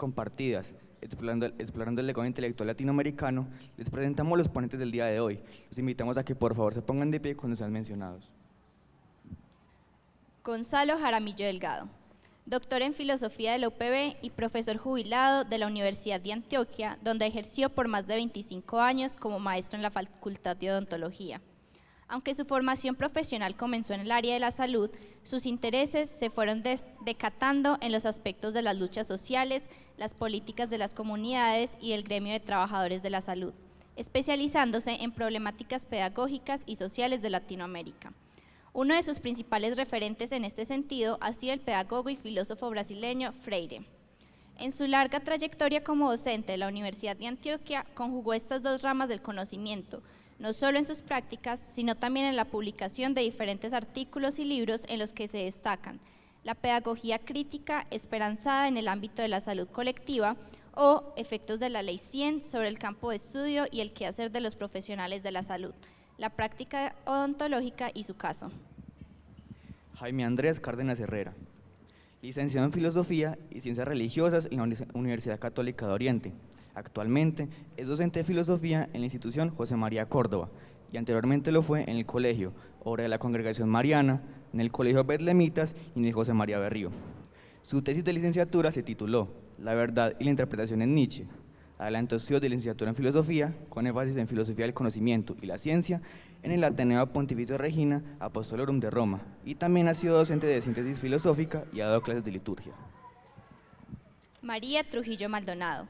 compartidas, explorando el legado intelectual latinoamericano, les presentamos los ponentes del día de hoy. Los invitamos a que por favor se pongan de pie cuando sean mencionados. Gonzalo Jaramillo Delgado, doctor en Filosofía de la UPB y profesor jubilado de la Universidad de Antioquia, donde ejerció por más de 25 años como maestro en la Facultad de Odontología. Aunque su formación profesional comenzó en el área de la salud, sus intereses se fueron decatando en los aspectos de las luchas sociales, las políticas de las comunidades y el gremio de trabajadores de la salud, especializándose en problemáticas pedagógicas y sociales de Latinoamérica. Uno de sus principales referentes en este sentido ha sido el pedagogo y filósofo brasileño Freire. En su larga trayectoria como docente de la Universidad de Antioquia, conjugó estas dos ramas del conocimiento, no solo en sus prácticas, sino también en la publicación de diferentes artículos y libros en los que se destacan la pedagogía crítica esperanzada en el ámbito de la salud colectiva o efectos de la Ley 100 sobre el campo de estudio y el quehacer de los profesionales de la salud, la práctica odontológica y su caso. Jaime Andrés Cárdenas Herrera, licenciado en Filosofía y Ciencias Religiosas en la Universidad Católica de Oriente. Actualmente es docente de Filosofía en la institución José María Córdoba y anteriormente lo fue en el Colegio Obra de la Congregación Mariana, en el Colegio Betlemitas y en el José María Berrío. Su tesis de licenciatura se tituló La verdad y la interpretación en Nietzsche. Adelantó estudios de licenciatura en Filosofía, con énfasis en Filosofía del Conocimiento y la Ciencia, en el Ateneo Pontificio Regina Apostolorum de Roma, y también ha sido docente de síntesis filosófica y ha dado clases de liturgia. María Trujillo Maldonado,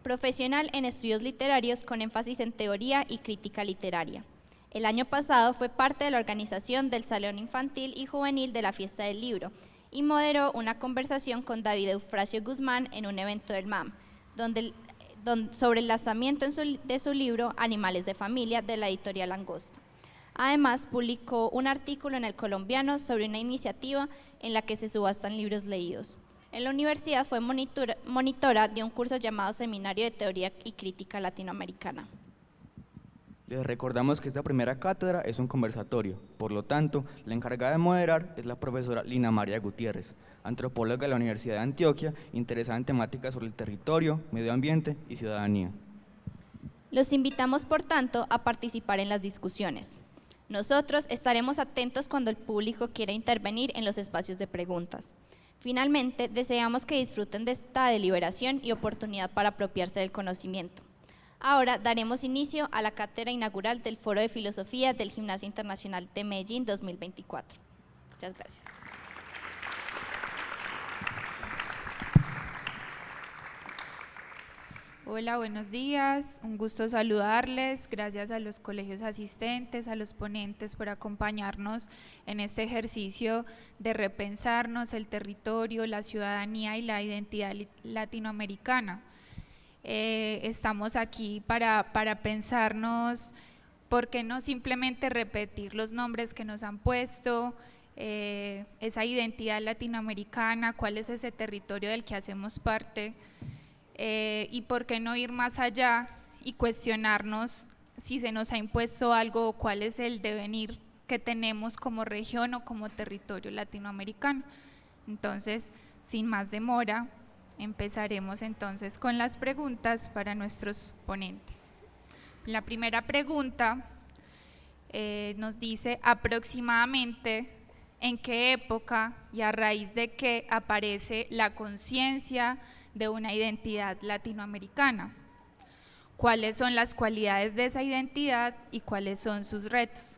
profesional en estudios literarios con énfasis en teoría y crítica literaria. El año pasado fue parte de la organización del Salón Infantil y Juvenil de la Fiesta del Libro y moderó una conversación con David Eufrasio Guzmán en un evento del MAM, sobre el lanzamiento de su libro Animales de Familia de la editorial Langosta. Además, publicó un artículo en El Colombiano sobre una iniciativa en la que se subastan libros leídos. En la universidad fue monitora de un curso llamado Seminario de Teoría y Crítica Latinoamericana. Les recordamos que esta primera cátedra es un conversatorio, por lo tanto, la encargada de moderar es la profesora Lina María Gutiérrez, antropóloga de la Universidad de Antioquia, interesada en temáticas sobre el territorio, medio ambiente y ciudadanía. Los invitamos, por tanto, a participar en las discusiones. Nosotros estaremos atentos cuando el público quiera intervenir en los espacios de preguntas. Finalmente, deseamos que disfruten de esta deliberación y oportunidad para apropiarse del conocimiento. Ahora daremos inicio a la cátedra inaugural del Foro de Filosofía del Gimnasio Internacional de Medellín 2024. Muchas gracias. Hola, buenos días, un gusto saludarles, gracias a los colegios asistentes, a los ponentes por acompañarnos en este ejercicio de repensarnos el territorio, la ciudadanía y la identidad latinoamericana. Estamos aquí para pensarnos por qué no simplemente repetir los nombres que nos han puesto, esa identidad latinoamericana, cuál es ese territorio del que hacemos parte. Y por qué no ir más allá y cuestionarnos si se nos ha impuesto algo o cuál es el devenir que tenemos como región o como territorio latinoamericano. Entonces, sin más demora, empezaremos entonces con las preguntas para nuestros ponentes. La primera pregunta nos dice aproximadamente en qué época y a raíz de qué aparece la conciencia de una identidad latinoamericana. ¿Cuáles son las cualidades de esa identidad y cuáles son sus retos?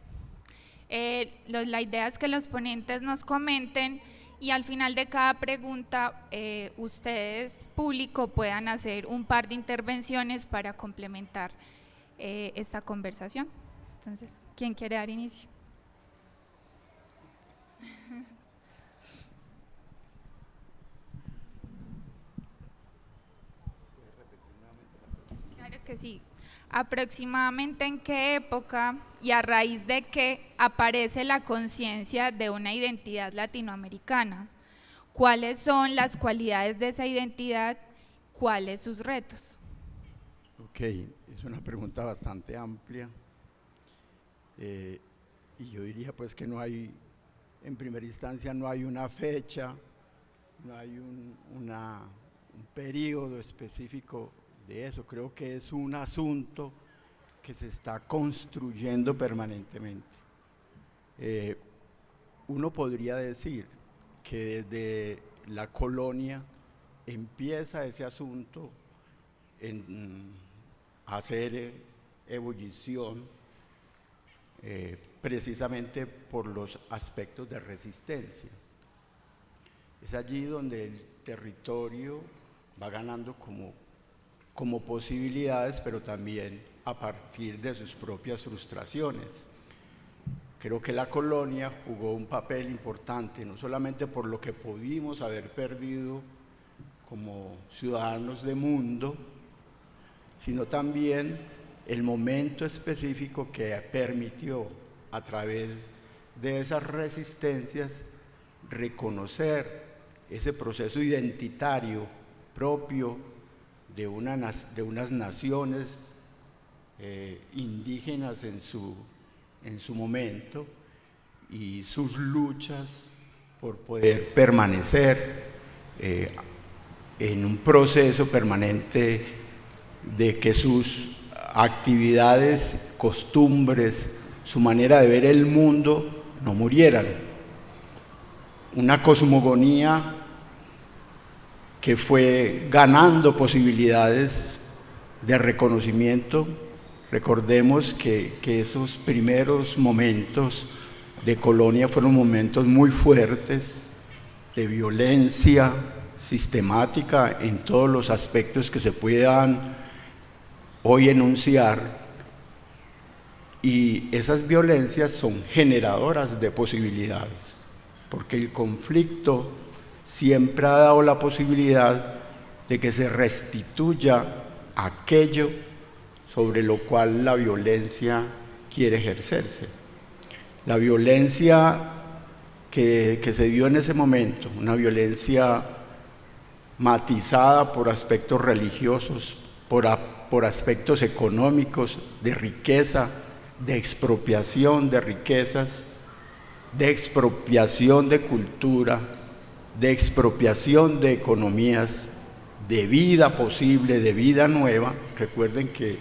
La idea es que los ponentes nos comenten y al final de cada pregunta ustedes, público, puedan hacer un par de intervenciones para complementar esta conversación. Entonces, ¿quién quiere dar inicio? Claro que sí. ¿Aproximadamente en qué época y a raíz de qué aparece la conciencia de una identidad latinoamericana? ¿Cuáles son las cualidades de esa identidad? ¿Cuáles sus retos? Ok, es una pregunta bastante amplia y yo diría pues que no hay, en primera instancia no hay una fecha, no hay un periodo específico de eso. Creo que es un asunto que se está construyendo permanentemente. Uno podría decir que desde la colonia empieza ese asunto a hacer ebullición, precisamente por los aspectos de resistencia. Es allí donde el territorio va ganando como posibilidades, pero también a partir de sus propias frustraciones. Creo que la colonia jugó un papel importante, no solamente por lo que pudimos haber perdido como ciudadanos de mundo, sino también el momento específico que permitió, a través de esas resistencias, reconocer ese proceso identitario propio de unas naciones indígenas en su momento, y sus luchas por poder permanecer en un proceso permanente de que sus actividades, costumbres, su manera de ver el mundo no murieran. Una cosmogonía que fue ganando posibilidades de reconocimiento. Recordemos que esos primeros momentos de colonia fueron momentos muy fuertes, de violencia sistemática en todos los aspectos que se puedan hoy enunciar, y esas violencias son generadoras de posibilidades, porque el conflicto siempre ha dado la posibilidad de que se restituya aquello sobre lo cual la violencia quiere ejercerse. La violencia que se dio en ese momento, una violencia matizada por aspectos religiosos, por aspectos económicos, de riqueza, de expropiación de riquezas, de expropiación de cultura, de expropiación de economías, de vida posible, de vida nueva. Recuerden que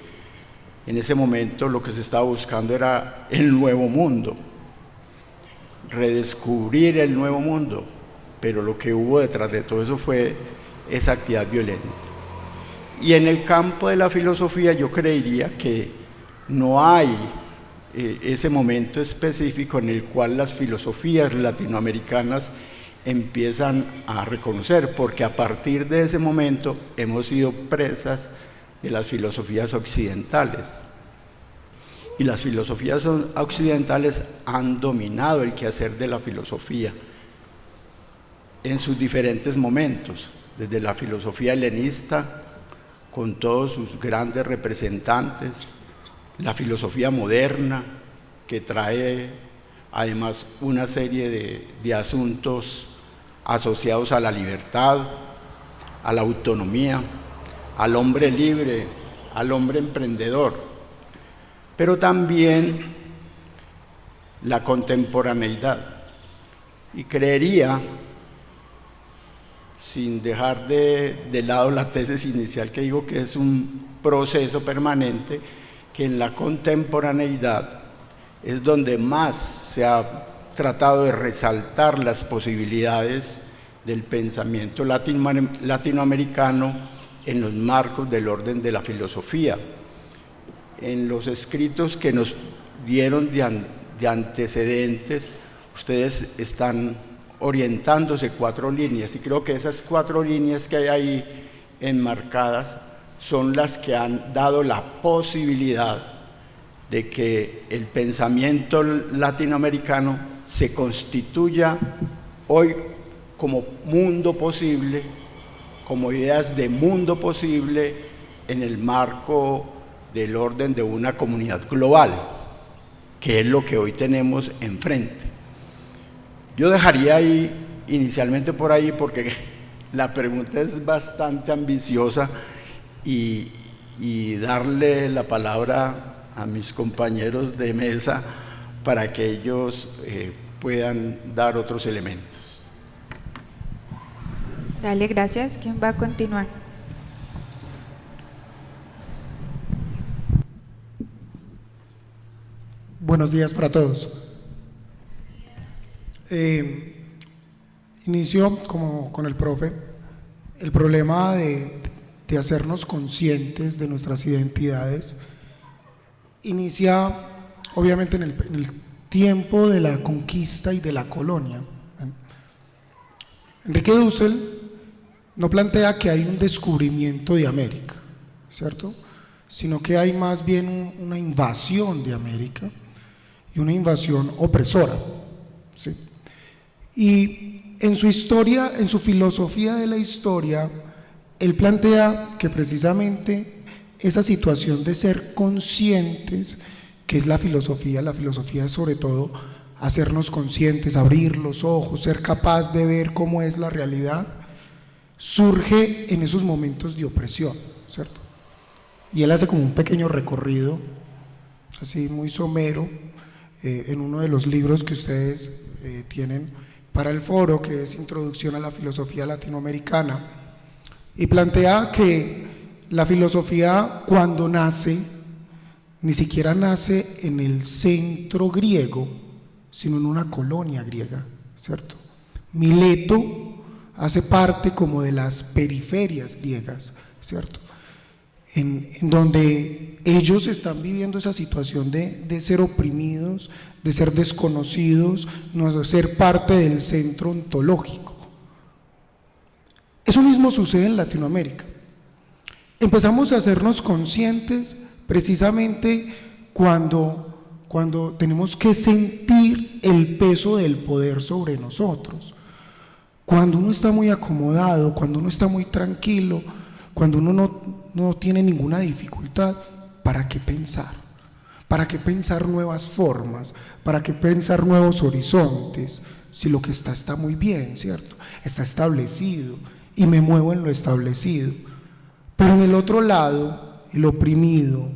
en ese momento lo que se estaba buscando era el nuevo mundo, redescubrir el nuevo mundo, pero lo que hubo detrás de todo eso fue esa actividad violenta. Y en el campo de la filosofía yo creería que no hay ese momento específico en el cual las filosofías latinoamericanas empiezan a reconocer, porque a partir de ese momento hemos sido presas de las filosofías occidentales, y las filosofías occidentales han dominado el quehacer de la filosofía en sus diferentes momentos, desde la filosofía helenista con todos sus grandes representantes, la filosofía moderna, que trae además una serie de asuntos asociados a la libertad, a la autonomía, al hombre libre, al hombre emprendedor, pero también la contemporaneidad. Y creería, sin dejar de lado la tesis inicial que digo que es un proceso permanente, que en la contemporaneidad es donde más se ha tratado de resaltar las posibilidades del pensamiento latinoamericano en los marcos del orden de la filosofía. En los escritos que nos dieron de antecedentes, ustedes están orientándose 4 líneas, y creo que esas 4 líneas que hay ahí enmarcadas son las que han dado la posibilidad de que el pensamiento latinoamericano se constituya hoy como mundo posible, como ideas de mundo posible en el marco del orden de una comunidad global, que es lo que hoy tenemos enfrente. Yo dejaría ahí, inicialmente por ahí, porque la pregunta es bastante ambiciosa, y darle la palabra a mis compañeros de mesa para que ellos puedan dar otros elementos. Dale, gracias. ¿Quién va a continuar? Buenos días para todos. Inicio como con el profe. El problema de hacernos conscientes de nuestras identidades inicia obviamente en el tiempo de la conquista y de la colonia. Enrique Dussel no plantea que hay un descubrimiento de América, ¿cierto? Sino que hay más bien una invasión de América y una invasión opresora, ¿sí? Y en su historia, en su filosofía de la historia, él plantea que precisamente esa situación de ser conscientes, que es la filosofía es sobre todo hacernos conscientes, abrir los ojos, ser capaz de ver cómo es la realidad, surge en esos momentos de opresión, ¿cierto? Y él hace como un pequeño recorrido, así muy somero, en uno de los libros que ustedes tienen para el foro, que es Introducción a la Filosofía Latinoamericana, y plantea que la filosofía, cuando nace, ni siquiera nace en el centro griego, sino en una colonia griega, ¿cierto? Mileto hace parte como de las periferias griegas, ¿cierto? En donde ellos están viviendo esa situación de ser oprimidos, de ser desconocidos, no de ser parte del centro ontológico. Eso mismo sucede en Latinoamérica. Empezamos a hacernos conscientes precisamente cuando tenemos que sentir el peso del poder sobre nosotros. Cuando uno está muy acomodado, cuando uno está muy tranquilo, cuando uno no tiene ninguna dificultad, ¿para qué pensar? ¿Para qué pensar nuevas formas? ¿Para qué pensar nuevos horizontes? Si lo que está muy bien, ¿cierto? Está establecido y me muevo en lo establecido. Pero en el otro lado, el oprimido,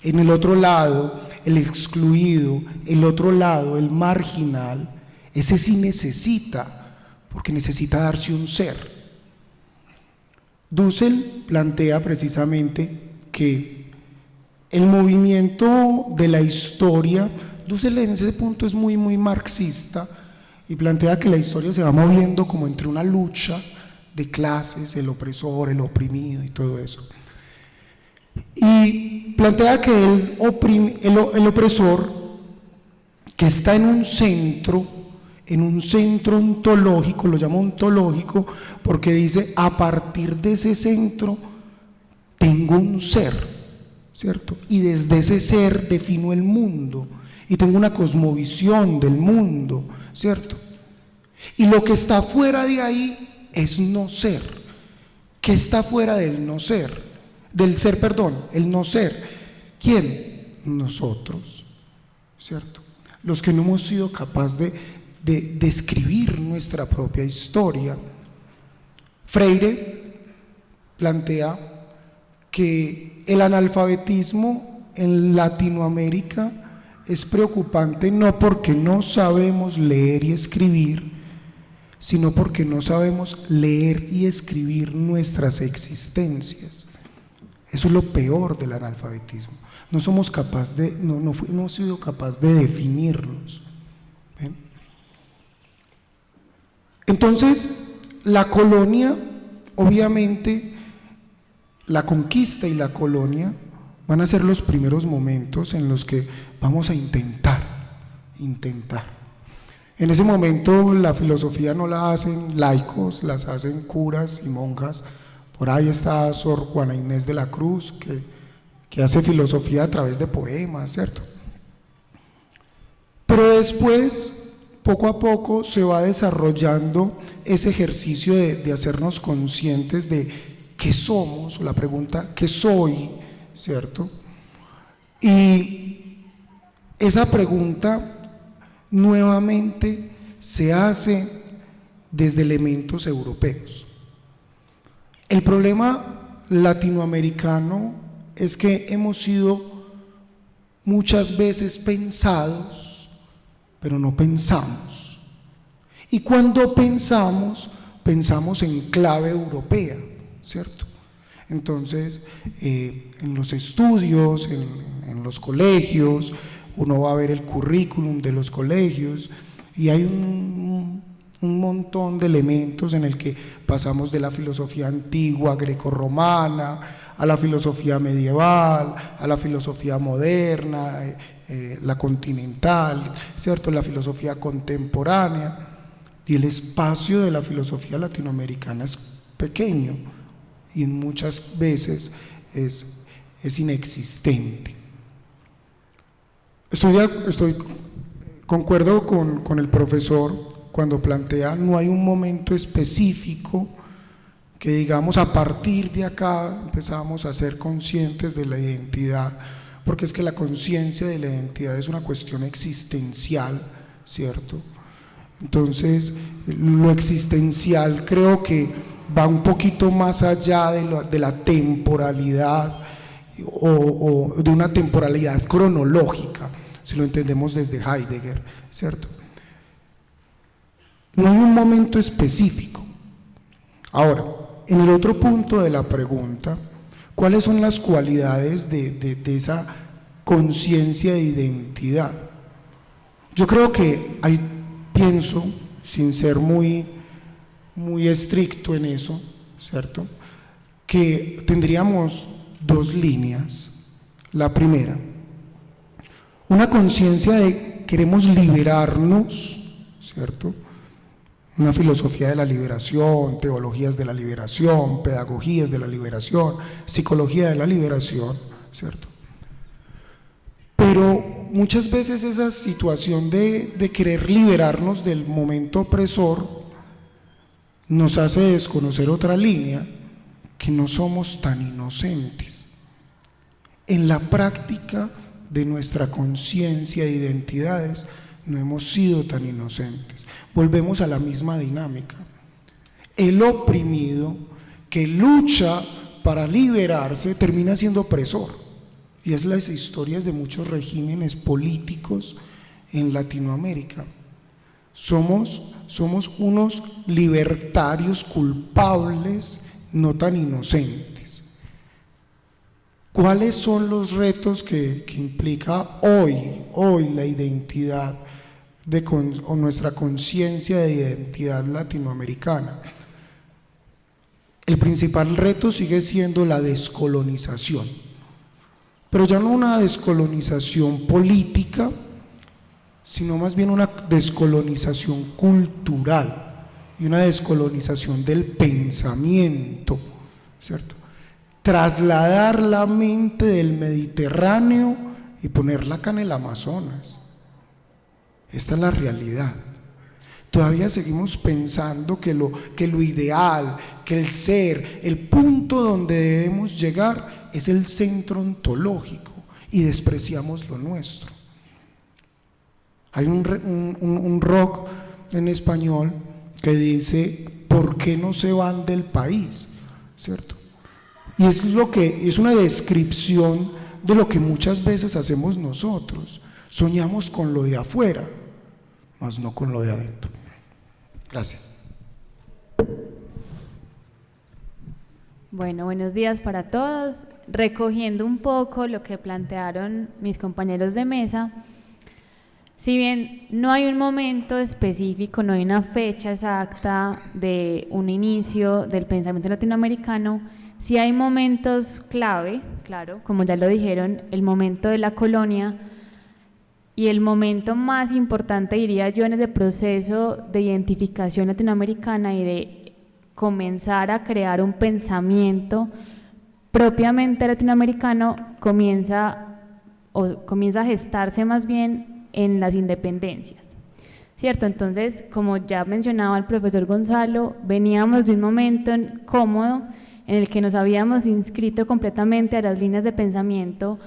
en el otro lado, el excluido, el otro lado, el marginal, ese sí necesita, porque necesita darse un ser. Dussel plantea precisamente que el movimiento de la historia, Dussel en ese punto es muy marxista y plantea que la historia se va moviendo como entre una lucha de clases, el opresor, el oprimido y todo eso. Y plantea que el opresor, que está en un centro ontológico, lo llama ontológico porque dice, a partir de ese centro tengo un ser, ¿cierto? Y desde ese ser defino el mundo y tengo una cosmovisión del mundo, ¿cierto? Y lo que está fuera de ahí es no ser. ¿Qué está fuera del no ser? Del ser, perdón, el no ser. ¿Quién? Nosotros, ¿cierto? Los que no hemos sido capaces de escribir nuestra propia historia. Freire plantea que el analfabetismo en Latinoamérica es preocupante no porque no sabemos leer y escribir, sino porque no sabemos leer y escribir nuestras existencias. Eso es lo peor del analfabetismo. No somos capaces no hemos sido capaces de definirnos. ¿Ven? Entonces, la colonia, obviamente, la conquista y la colonia van a ser los primeros momentos en los que vamos a intentar. En ese momento la filosofía no la hacen laicos, las hacen curas y monjas. Por ahí está Sor Juana Inés de la Cruz, que hace filosofía a través de poemas, ¿cierto? Pero después, poco a poco, se va desarrollando ese ejercicio de hacernos conscientes de qué somos, o la pregunta, ¿qué soy?, ¿cierto? Y esa pregunta nuevamente se hace desde elementos europeos. El problema latinoamericano es que hemos sido muchas veces pensados, pero no pensamos. Y cuando pensamos, pensamos en clave europea, ¿cierto? Entonces, en los estudios, en los colegios, uno va a ver el currículum de los colegios y hay un montón de elementos en el que pasamos de la filosofía antigua, grecorromana, a la filosofía medieval, a la filosofía moderna, la continental, ¿cierto? La filosofía contemporánea, y el espacio de la filosofía latinoamericana es pequeño y muchas veces es inexistente. Concuerdo con el profesor cuando plantea no hay un momento específico que digamos a partir de acá empezamos a ser conscientes de la identidad, porque es que la conciencia de la identidad es una cuestión existencial, ¿cierto? Entonces, lo existencial creo que va un poquito más allá de la temporalidad o de una temporalidad cronológica, si lo entendemos desde Heidegger, ¿cierto? No hay un momento específico. Ahora, en el otro punto de la pregunta, ¿cuáles son las cualidades de esa conciencia de identidad? Yo creo que pienso, sin ser muy estricto en eso, ¿cierto?, que tendríamos dos líneas. La primera, una conciencia de queremos liberarnos, ¿cierto?, una filosofía de la liberación, teologías de la liberación, pedagogías de la liberación, psicología de la liberación, ¿cierto? Pero muchas veces esa situación de querer liberarnos del momento opresor nos hace desconocer otra línea, que no somos tan inocentes. En la práctica de nuestra conciencia de identidades no hemos sido tan inocentes. Volvemos a la misma dinámica. El oprimido que lucha para liberarse termina siendo opresor. Y es las historias de muchos regímenes políticos en Latinoamérica. Somos unos libertarios culpables, no tan inocentes. ¿Cuáles son los retos que implica hoy la identidad o nuestra conciencia de identidad latinoamericana? El principal reto sigue siendo la descolonización, pero ya no una descolonización política, sino más bien una descolonización cultural y una descolonización del pensamiento, ¿cierto? Trasladar la mente del Mediterráneo y ponerla acá en el Amazonas. Esta es la realidad. Todavía seguimos pensando que lo ideal, que el ser, el punto donde debemos llegar es el centro ontológico y despreciamos lo nuestro. Hay un rock en español que dice, ¿por qué no se van del país? ¿Cierto? Y es una descripción de lo que muchas veces hacemos nosotros. Soñamos con lo de afuera, mas no con lo de adentro. Gracias. Bueno, buenos días para todos. Recogiendo un poco lo que plantearon mis compañeros de mesa, si bien no hay un momento específico, no hay una fecha exacta de un inicio del pensamiento latinoamericano, sí hay momentos clave, claro, como ya lo dijeron, el momento de la colonia y el momento más importante, diría yo, en ese proceso de identificación latinoamericana y de comenzar a crear un pensamiento propiamente latinoamericano comienza a gestarse más bien en las independencias, ¿cierto? Entonces, como ya mencionaba el profesor Gonzalo, veníamos de un momento cómodo en el que nos habíamos inscrito completamente a las líneas de pensamiento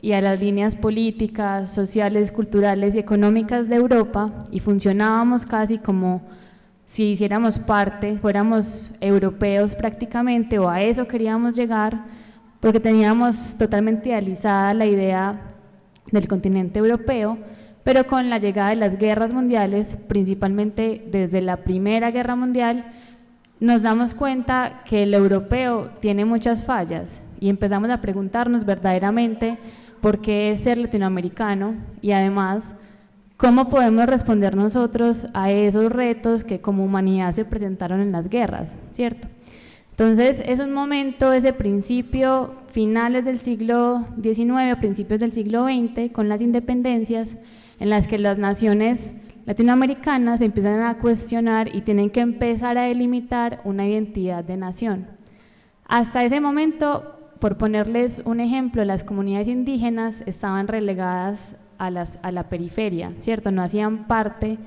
y a las líneas políticas, sociales, culturales y económicas de Europa y funcionábamos casi como si hiciéramos parte, fuéramos europeos prácticamente, o a eso queríamos llegar, porque teníamos totalmente idealizada la idea del continente europeo, pero con la llegada de las guerras mundiales, principalmente desde la Primera Guerra Mundial, nos damos cuenta que el europeo tiene muchas fallas y empezamos a preguntarnos verdaderamente por qué es ser latinoamericano y además cómo podemos responder nosotros a esos retos que como humanidad se presentaron en las guerras, ¿cierto? Entonces es un momento, ese principio, finales del siglo XIX, principios del siglo XX, con las independencias, en las que las naciones latinoamericanas se empiezan a cuestionar y tienen que empezar a delimitar una identidad de nación. Hasta ese momento, por ponerles un ejemplo, las comunidades indígenas estaban relegadas a la periferia, ¿cierto? No hacían parte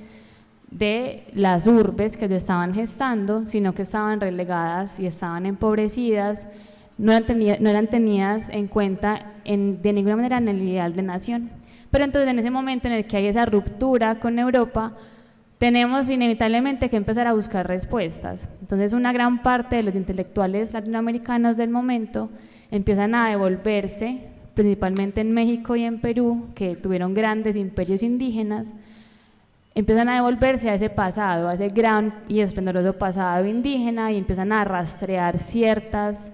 de las urbes que se estaban gestando, sino que estaban relegadas y estaban empobrecidas, no eran tenidas en cuenta de ninguna manera en el ideal de nación. Pero entonces en ese momento en el que hay esa ruptura con Europa, tenemos inevitablemente que empezar a buscar respuestas. Entonces una gran parte de los intelectuales latinoamericanos del momento empiezan a devolverse, principalmente en México y en Perú, que tuvieron grandes imperios indígenas, empiezan a devolverse a ese pasado, a ese gran y esplendoroso pasado indígena y empiezan a rastrear ciertas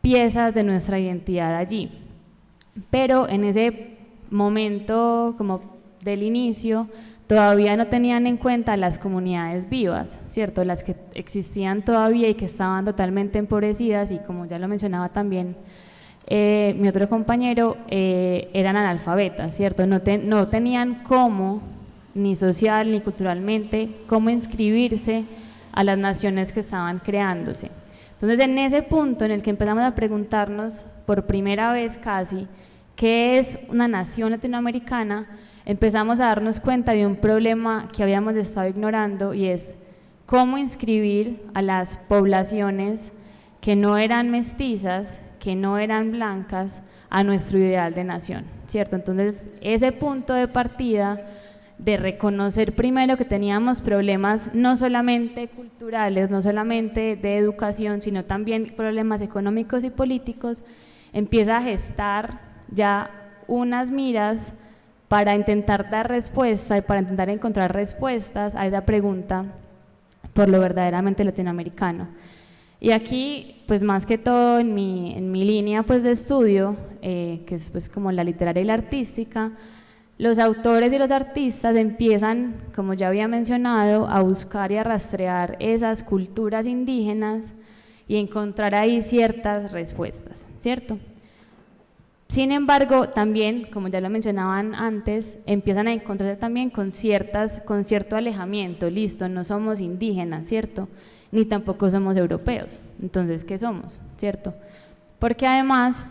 piezas de nuestra identidad allí. Pero en ese momento como del inicio todavía no tenían en cuenta las comunidades vivas, ¿cierto? Las que existían todavía y que estaban totalmente empobrecidas y como ya lo mencionaba también mi otro compañero, eran analfabetas, ¿cierto? No tenían cómo, ni social ni culturalmente, cómo inscribirse a las naciones que estaban creándose. Entonces en ese punto en el que empezamos a preguntarnos por primera vez casi ¿qué es una nación latinoamericana?, empezamos a darnos cuenta de un problema que habíamos estado ignorando y es cómo inscribir a las poblaciones que no eran mestizas, que no eran blancas, a nuestro ideal de nación, ¿cierto? Entonces ese punto de partida de reconocer primero que teníamos problemas no solamente culturales, no solamente de educación, sino también problemas económicos y políticos, empieza a gestar ya unas miras para intentar dar respuesta y para intentar encontrar respuestas a esa pregunta por lo verdaderamente latinoamericano. Y aquí, pues más que todo en mi línea pues de estudio, que es pues como la literaria y la artística, los autores y los artistas empiezan, como ya había mencionado, a buscar y a rastrear esas culturas indígenas y encontrar ahí ciertas respuestas, ¿cierto? Sin embargo, también, como ya lo mencionaban antes, empiezan a encontrarse también con cierto alejamiento, listo, no somos indígenas, ¿cierto? Ni tampoco somos europeos, entonces, ¿qué somos? ¿Cierto? Porque además,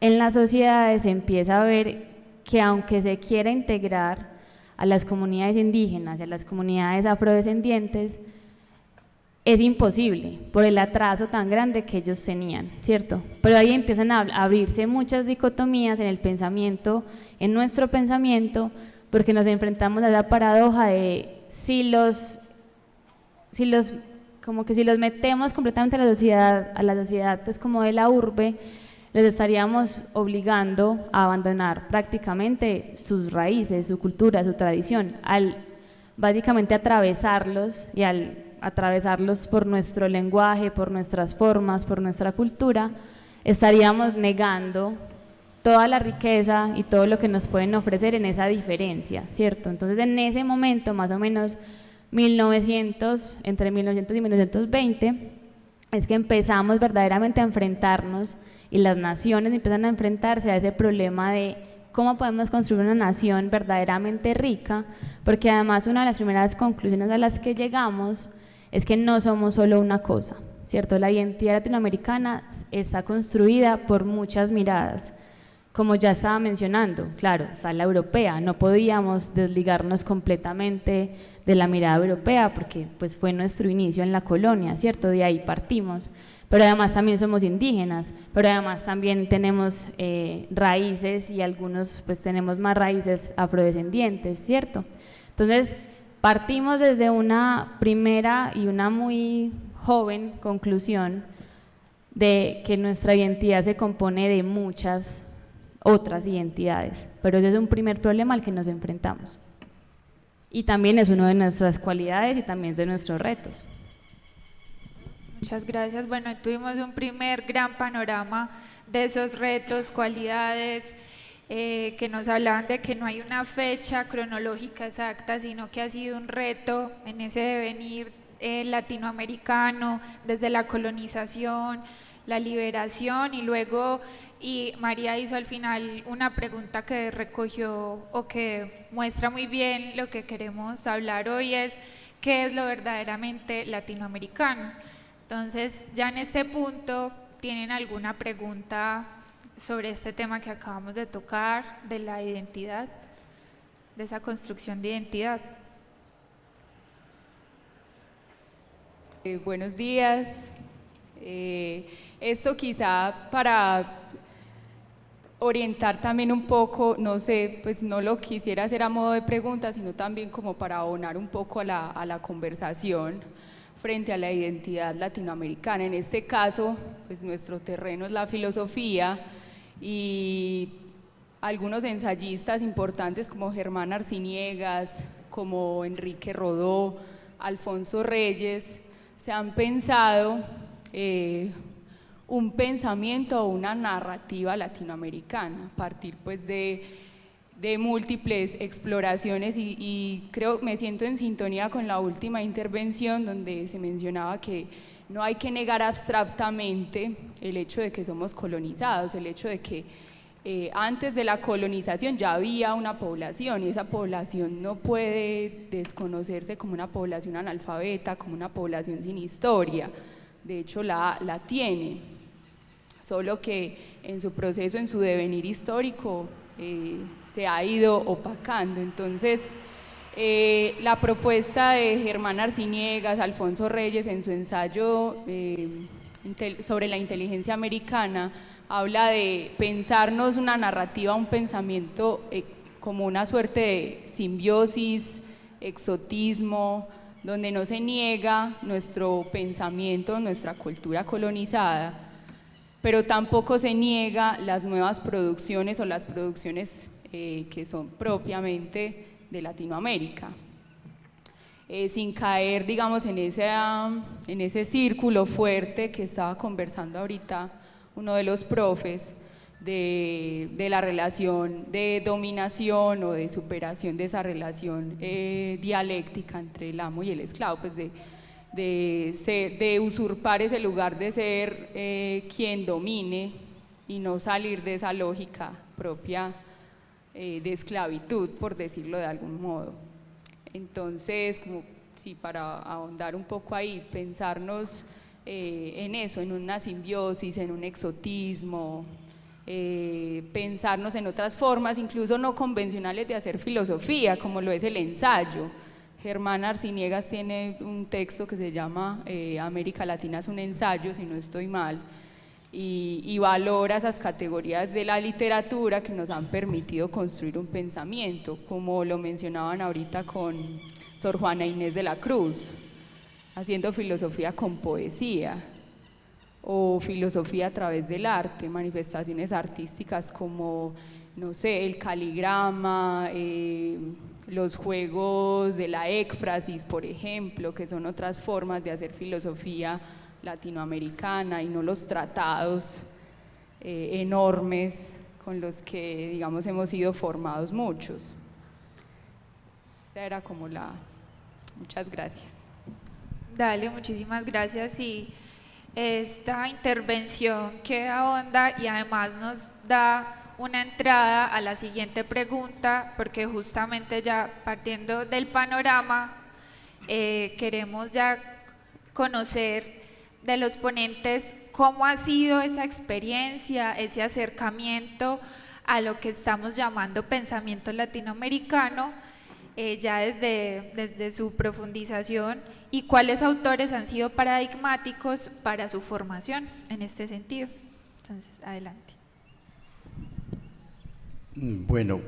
en las sociedades se empieza a ver que aunque se quiera integrar a las comunidades indígenas y a las comunidades afrodescendientes, es imposible por el atraso tan grande que ellos tenían, ¿cierto? Pero ahí empiezan a abrirse muchas dicotomías en el pensamiento, en nuestro pensamiento, porque nos enfrentamos a la paradoja de si los metemos completamente a la sociedad pues como de la urbe, les estaríamos obligando a abandonar prácticamente sus raíces, su cultura, su tradición, al básicamente atravesarlos y al atravesarlos por nuestro lenguaje, por nuestras formas, por nuestra cultura, estaríamos negando toda la riqueza y todo lo que nos pueden ofrecer en esa diferencia, ¿cierto? Entonces en ese momento, más o menos entre 1900 y 1920, es que empezamos verdaderamente a enfrentarnos y las naciones empiezan a enfrentarse a ese problema de cómo podemos construir una nación verdaderamente rica, porque además una de las primeras conclusiones a las que llegamos es que no somos solo una cosa, ¿cierto? La identidad latinoamericana está construida por muchas miradas, como ya estaba mencionando, claro, está la europea, no podíamos desligarnos completamente de la mirada europea porque pues fue nuestro inicio en la colonia, ¿cierto? De ahí partimos, pero además también somos indígenas, pero además también tenemos raíces y algunos pues tenemos más raíces afrodescendientes, ¿cierto? Entonces partimos desde una primera y una muy joven conclusión de que nuestra identidad se compone de muchas otras identidades, pero ese es un primer problema al que nos enfrentamos y también es una de nuestras cualidades y también de nuestros retos. Muchas gracias. Bueno, tuvimos un primer gran panorama de esos retos, cualidades, que nos hablaban de que no hay una fecha cronológica exacta, sino que ha sido un reto en ese devenir latinoamericano, desde la colonización, la liberación y luego, y María hizo al final una pregunta que recogió o que muestra muy bien lo que queremos hablar hoy, es ¿qué es lo verdaderamente latinoamericano? Entonces, ya en este punto, ¿tienen alguna pregunta sobre este tema que acabamos de tocar, de la identidad, de esa construcción de identidad? Buenos días. Esto quizá para orientar también un poco, no sé, pues no lo quisiera hacer a modo de pregunta, sino también como para abonar un poco a la conversación frente a la identidad latinoamericana. En este caso, pues nuestro terreno es la filosofía y algunos ensayistas importantes como Germán Arciniegas, como Enrique Rodó, Alfonso Reyes, se han pensado un pensamiento o una narrativa latinoamericana a partir pues de múltiples exploraciones y creo, me siento en sintonía con la última intervención donde se mencionaba que no hay que negar abstractamente el hecho de que somos colonizados, el hecho de que antes de la colonización ya había una población y esa población no puede desconocerse como una población analfabeta, como una población sin historia, de hecho la tiene, solo que en su proceso, en su devenir histórico se ha ido opacando. Entonces la propuesta de Germán Arciniegas, Alfonso Reyes en su ensayo sobre la inteligencia americana habla de pensarnos una narrativa, un pensamiento como una suerte de simbiosis, exotismo, donde no se niega nuestro pensamiento, nuestra cultura colonizada, pero tampoco se niega las nuevas producciones o las producciones que son propiamente de Latinoamérica. Sin caer, digamos, en ese círculo fuerte que estaba conversando ahorita uno de los profes, de la relación de dominación o de superación de esa relación dialéctica entre el amo y el esclavo, pues de usurpar ese lugar de ser quien domine y no salir de esa lógica propia de esclavitud, por decirlo de algún modo. Entonces, como sí, para ahondar un poco ahí, pensarnos en eso, en una simbiosis, en un exotismo, pensarnos en otras formas, incluso no convencionales de hacer filosofía, como lo es el ensayo. Germán Arciniegas tiene un texto que se llama América Latina es un ensayo, si no estoy mal, y valora esas categorías de la literatura que nos han permitido construir un pensamiento, como lo mencionaban ahorita con Sor Juana Inés de la Cruz, haciendo filosofía con poesía, o filosofía a través del arte, manifestaciones artísticas como, no sé, el caligrama, los juegos de la éfrasis, por ejemplo, que son otras formas de hacer filosofía latinoamericana, y no los tratados enormes con los que, digamos, hemos sido formados muchos. Esa era como la... Muchas gracias. Dale, muchísimas gracias. Y esta intervención que ahonda y además nos da una entrada a la siguiente pregunta, porque justamente ya partiendo del panorama, queremos ya conocer de los ponentes cómo ha sido esa experiencia, ese acercamiento a lo que estamos llamando pensamiento latinoamericano, ya desde su profundización, y cuáles autores han sido paradigmáticos para su formación en este sentido. Entonces, adelante. Bueno,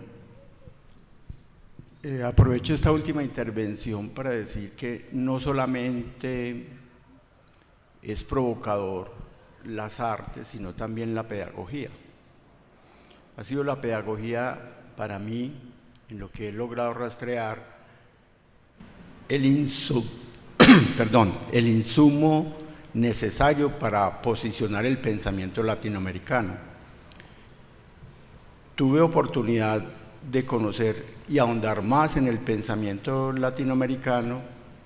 aprovecho esta última intervención para decir que no solamente es provocador las artes, sino también la pedagogía. Ha sido la pedagogía para mí, en lo que he logrado rastrear, el insumo necesario para posicionar el pensamiento latinoamericano. Tuve oportunidad de conocer y ahondar más en el pensamiento latinoamericano,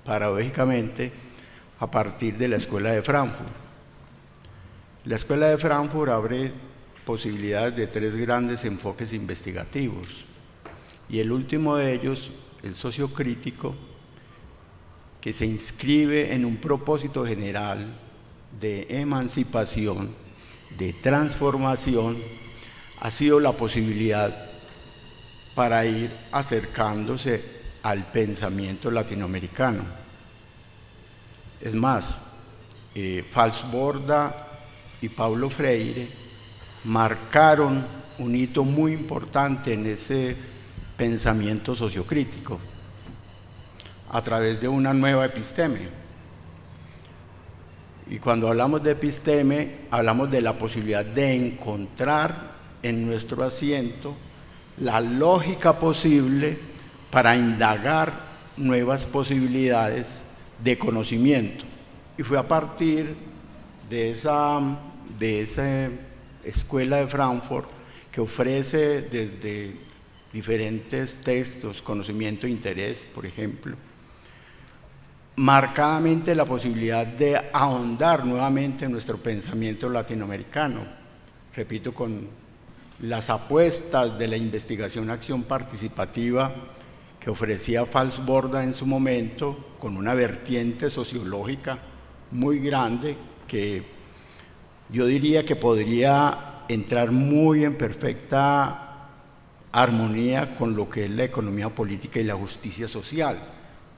paradójicamente, a partir de la Escuela de Frankfurt. La Escuela de Frankfurt abre posibilidades de 3 grandes enfoques investigativos, y el último de ellos, el sociocrítico, que se inscribe en un propósito general de emancipación, de transformación, ha sido la posibilidad para ir acercándose al pensamiento latinoamericano. Es más, Falsborda y Paulo Freire marcaron un hito muy importante en ese pensamiento sociocrítico a través de una nueva episteme. Y cuando hablamos de episteme, hablamos de la posibilidad de encontrar en nuestro asiento la lógica posible para indagar nuevas posibilidades de conocimiento. Y fue a partir de esa Escuela de Frankfurt, que ofrece desde diferentes textos, conocimiento e interés, por ejemplo, marcadamente la posibilidad de ahondar nuevamente en nuestro pensamiento latinoamericano. Repito, con las apuestas de la investigación-acción participativa que ofrecía Falsborda en su momento, con una vertiente sociológica muy grande que yo diría que podría entrar muy en perfecta armonía con lo que es la economía política y la justicia social,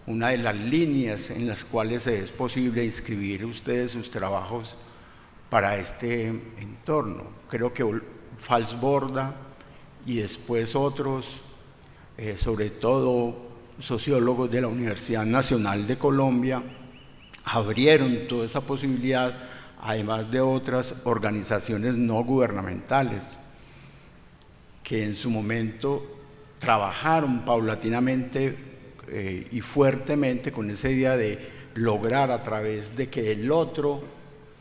una de las líneas en las cuales es posible inscribir ustedes sus trabajos para este entorno. Creo que Falsborda y después otros, sobre todo sociólogos de la Universidad Nacional de Colombia, abrieron toda esa posibilidad, además de otras organizaciones no gubernamentales que en su momento trabajaron paulatinamente y fuertemente con esa idea de lograr a través de que el otro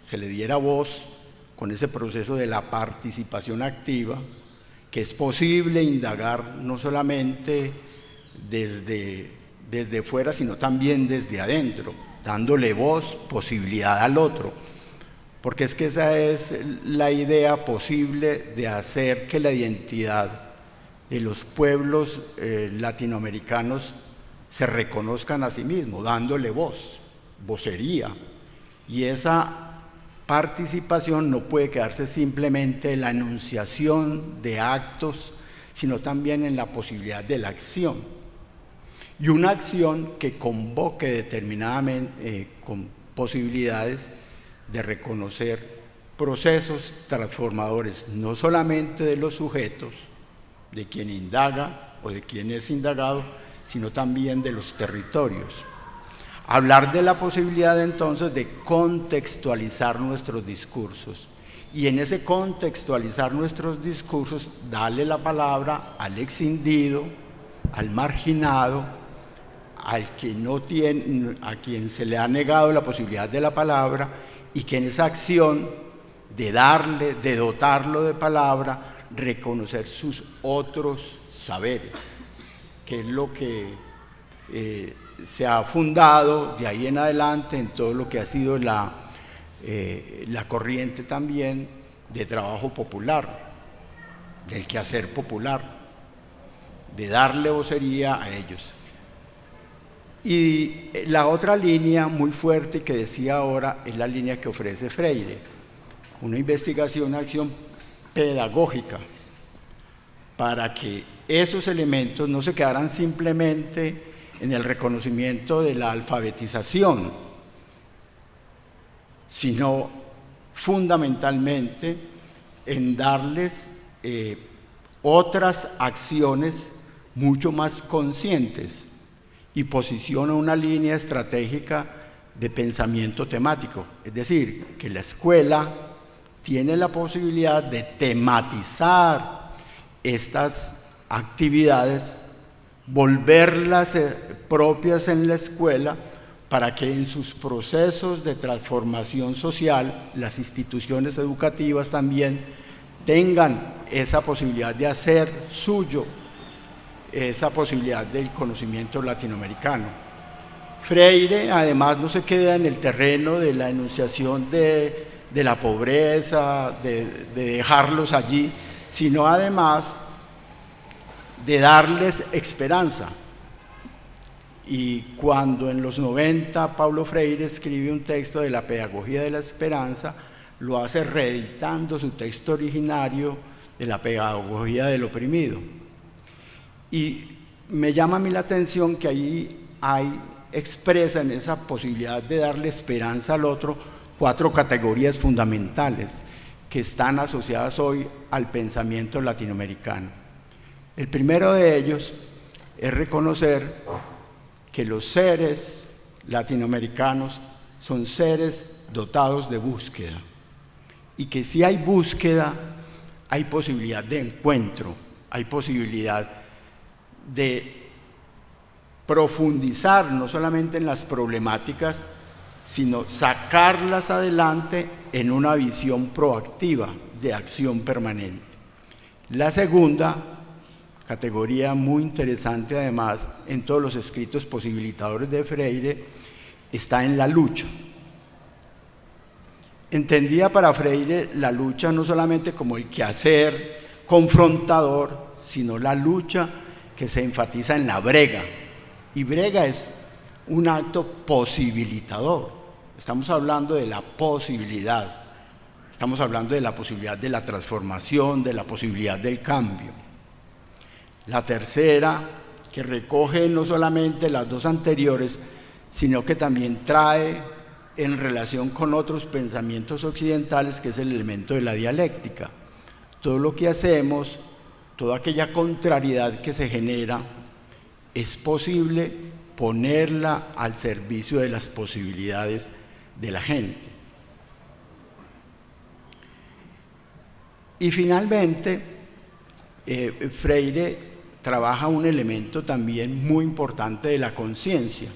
se le diera voz, con ese proceso de la participación activa, que es posible indagar no solamente desde fuera, sino también desde adentro, dándole voz, posibilidad al otro. Porque es que esa es la idea posible de hacer que la identidad de los pueblos latinoamericanos se reconozcan a sí mismos, dándole voz, vocería. Y esa participación no puede quedarse simplemente en la enunciación de actos, sino también en la posibilidad de la acción. Y una acción que convoque determinadamente con posibilidades de reconocer procesos transformadores, no solamente de los sujetos, de quien indaga o de quien es indagado, sino también de los territorios. Hablar de la posibilidad entonces de contextualizar nuestros discursos, y en ese contextualizar nuestros discursos darle la palabra al escindido, al marginado, al que no tiene, a quien se le ha negado la posibilidad de la palabra, y que en esa acción de darle, de dotarlo de palabra, reconocer sus otros saberes, que es lo que se ha fundado de ahí en adelante en todo lo que ha sido la corriente también de trabajo popular, del quehacer popular, de darle vocería a ellos. Y la otra línea muy fuerte que decía ahora es la línea que ofrece Freire, una investigación-acción pedagógica, para que esos elementos no se quedaran simplemente en el reconocimiento de la alfabetización, sino fundamentalmente en darles otras acciones mucho más conscientes, y posiciona una línea estratégica de pensamiento temático, es decir, que la escuela tiene la posibilidad de tematizar estas actividades, volverlas propias en la escuela para que en sus procesos de transformación social las instituciones educativas también tengan esa posibilidad de hacer suyo esa posibilidad del conocimiento latinoamericano. Freire además no se queda en el terreno de la enunciación de la pobreza, de dejarlos allí, sino además de darles esperanza. Y cuando en los 90 Paulo Freire escribe un texto de la pedagogía de la esperanza, lo hace reeditando su texto originario de la pedagogía del oprimido. Y me llama a mí la atención que ahí expresa en esa posibilidad de darle esperanza al otro 4 categorías fundamentales que están asociadas hoy al pensamiento latinoamericano. El primero de ellos es reconocer que los seres latinoamericanos son seres dotados de búsqueda y que si hay búsqueda hay posibilidad de encuentro, hay posibilidad de profundizar no solamente en las problemáticas, sino sacarlas adelante en una visión proactiva de acción permanente. La segunda categoría, muy interesante además en todos los escritos posibilitadores de Freire, está en la lucha. Entendía para Freire la lucha no solamente como el quehacer confrontador, sino la lucha que se enfatiza en la brega. Y brega es un acto posibilitador. Estamos hablando de la posibilidad. Estamos hablando de la posibilidad de la transformación, de la posibilidad del cambio. La tercera, que recoge no solamente las 2 anteriores, sino que también trae en relación con otros pensamientos occidentales, que es el elemento de la dialéctica. Todo lo que hacemos, toda aquella contrariedad que se genera, es posible ponerla al servicio de las posibilidades de la gente. Y finalmente, Freire trabaja un elemento también muy importante de la conciencia.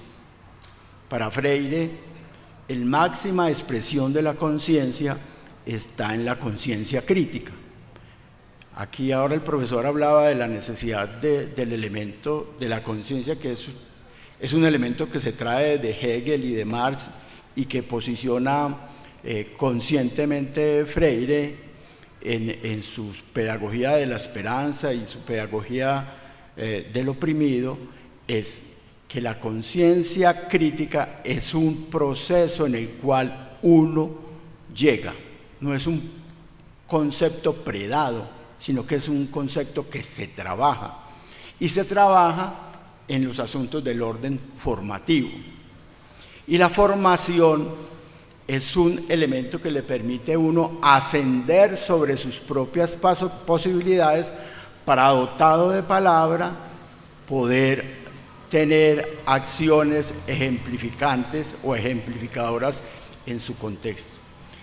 Para Freire, la máxima expresión de la conciencia está en la conciencia crítica. Aquí ahora el profesor hablaba de la necesidad del elemento de la conciencia, que es un elemento que se trae de Hegel y de Marx y que posiciona conscientemente Freire en su pedagogía de la esperanza y su pedagogía del oprimido, es que la conciencia crítica es un proceso en el cual uno llega, no es un concepto predado, sino que es un concepto que se trabaja, y se trabaja en los asuntos del orden formativo. Y la formación es un elemento que le permite a uno ascender sobre sus propias posibilidades para, dotado de palabra, poder tener acciones ejemplificantes o ejemplificadoras en su contexto.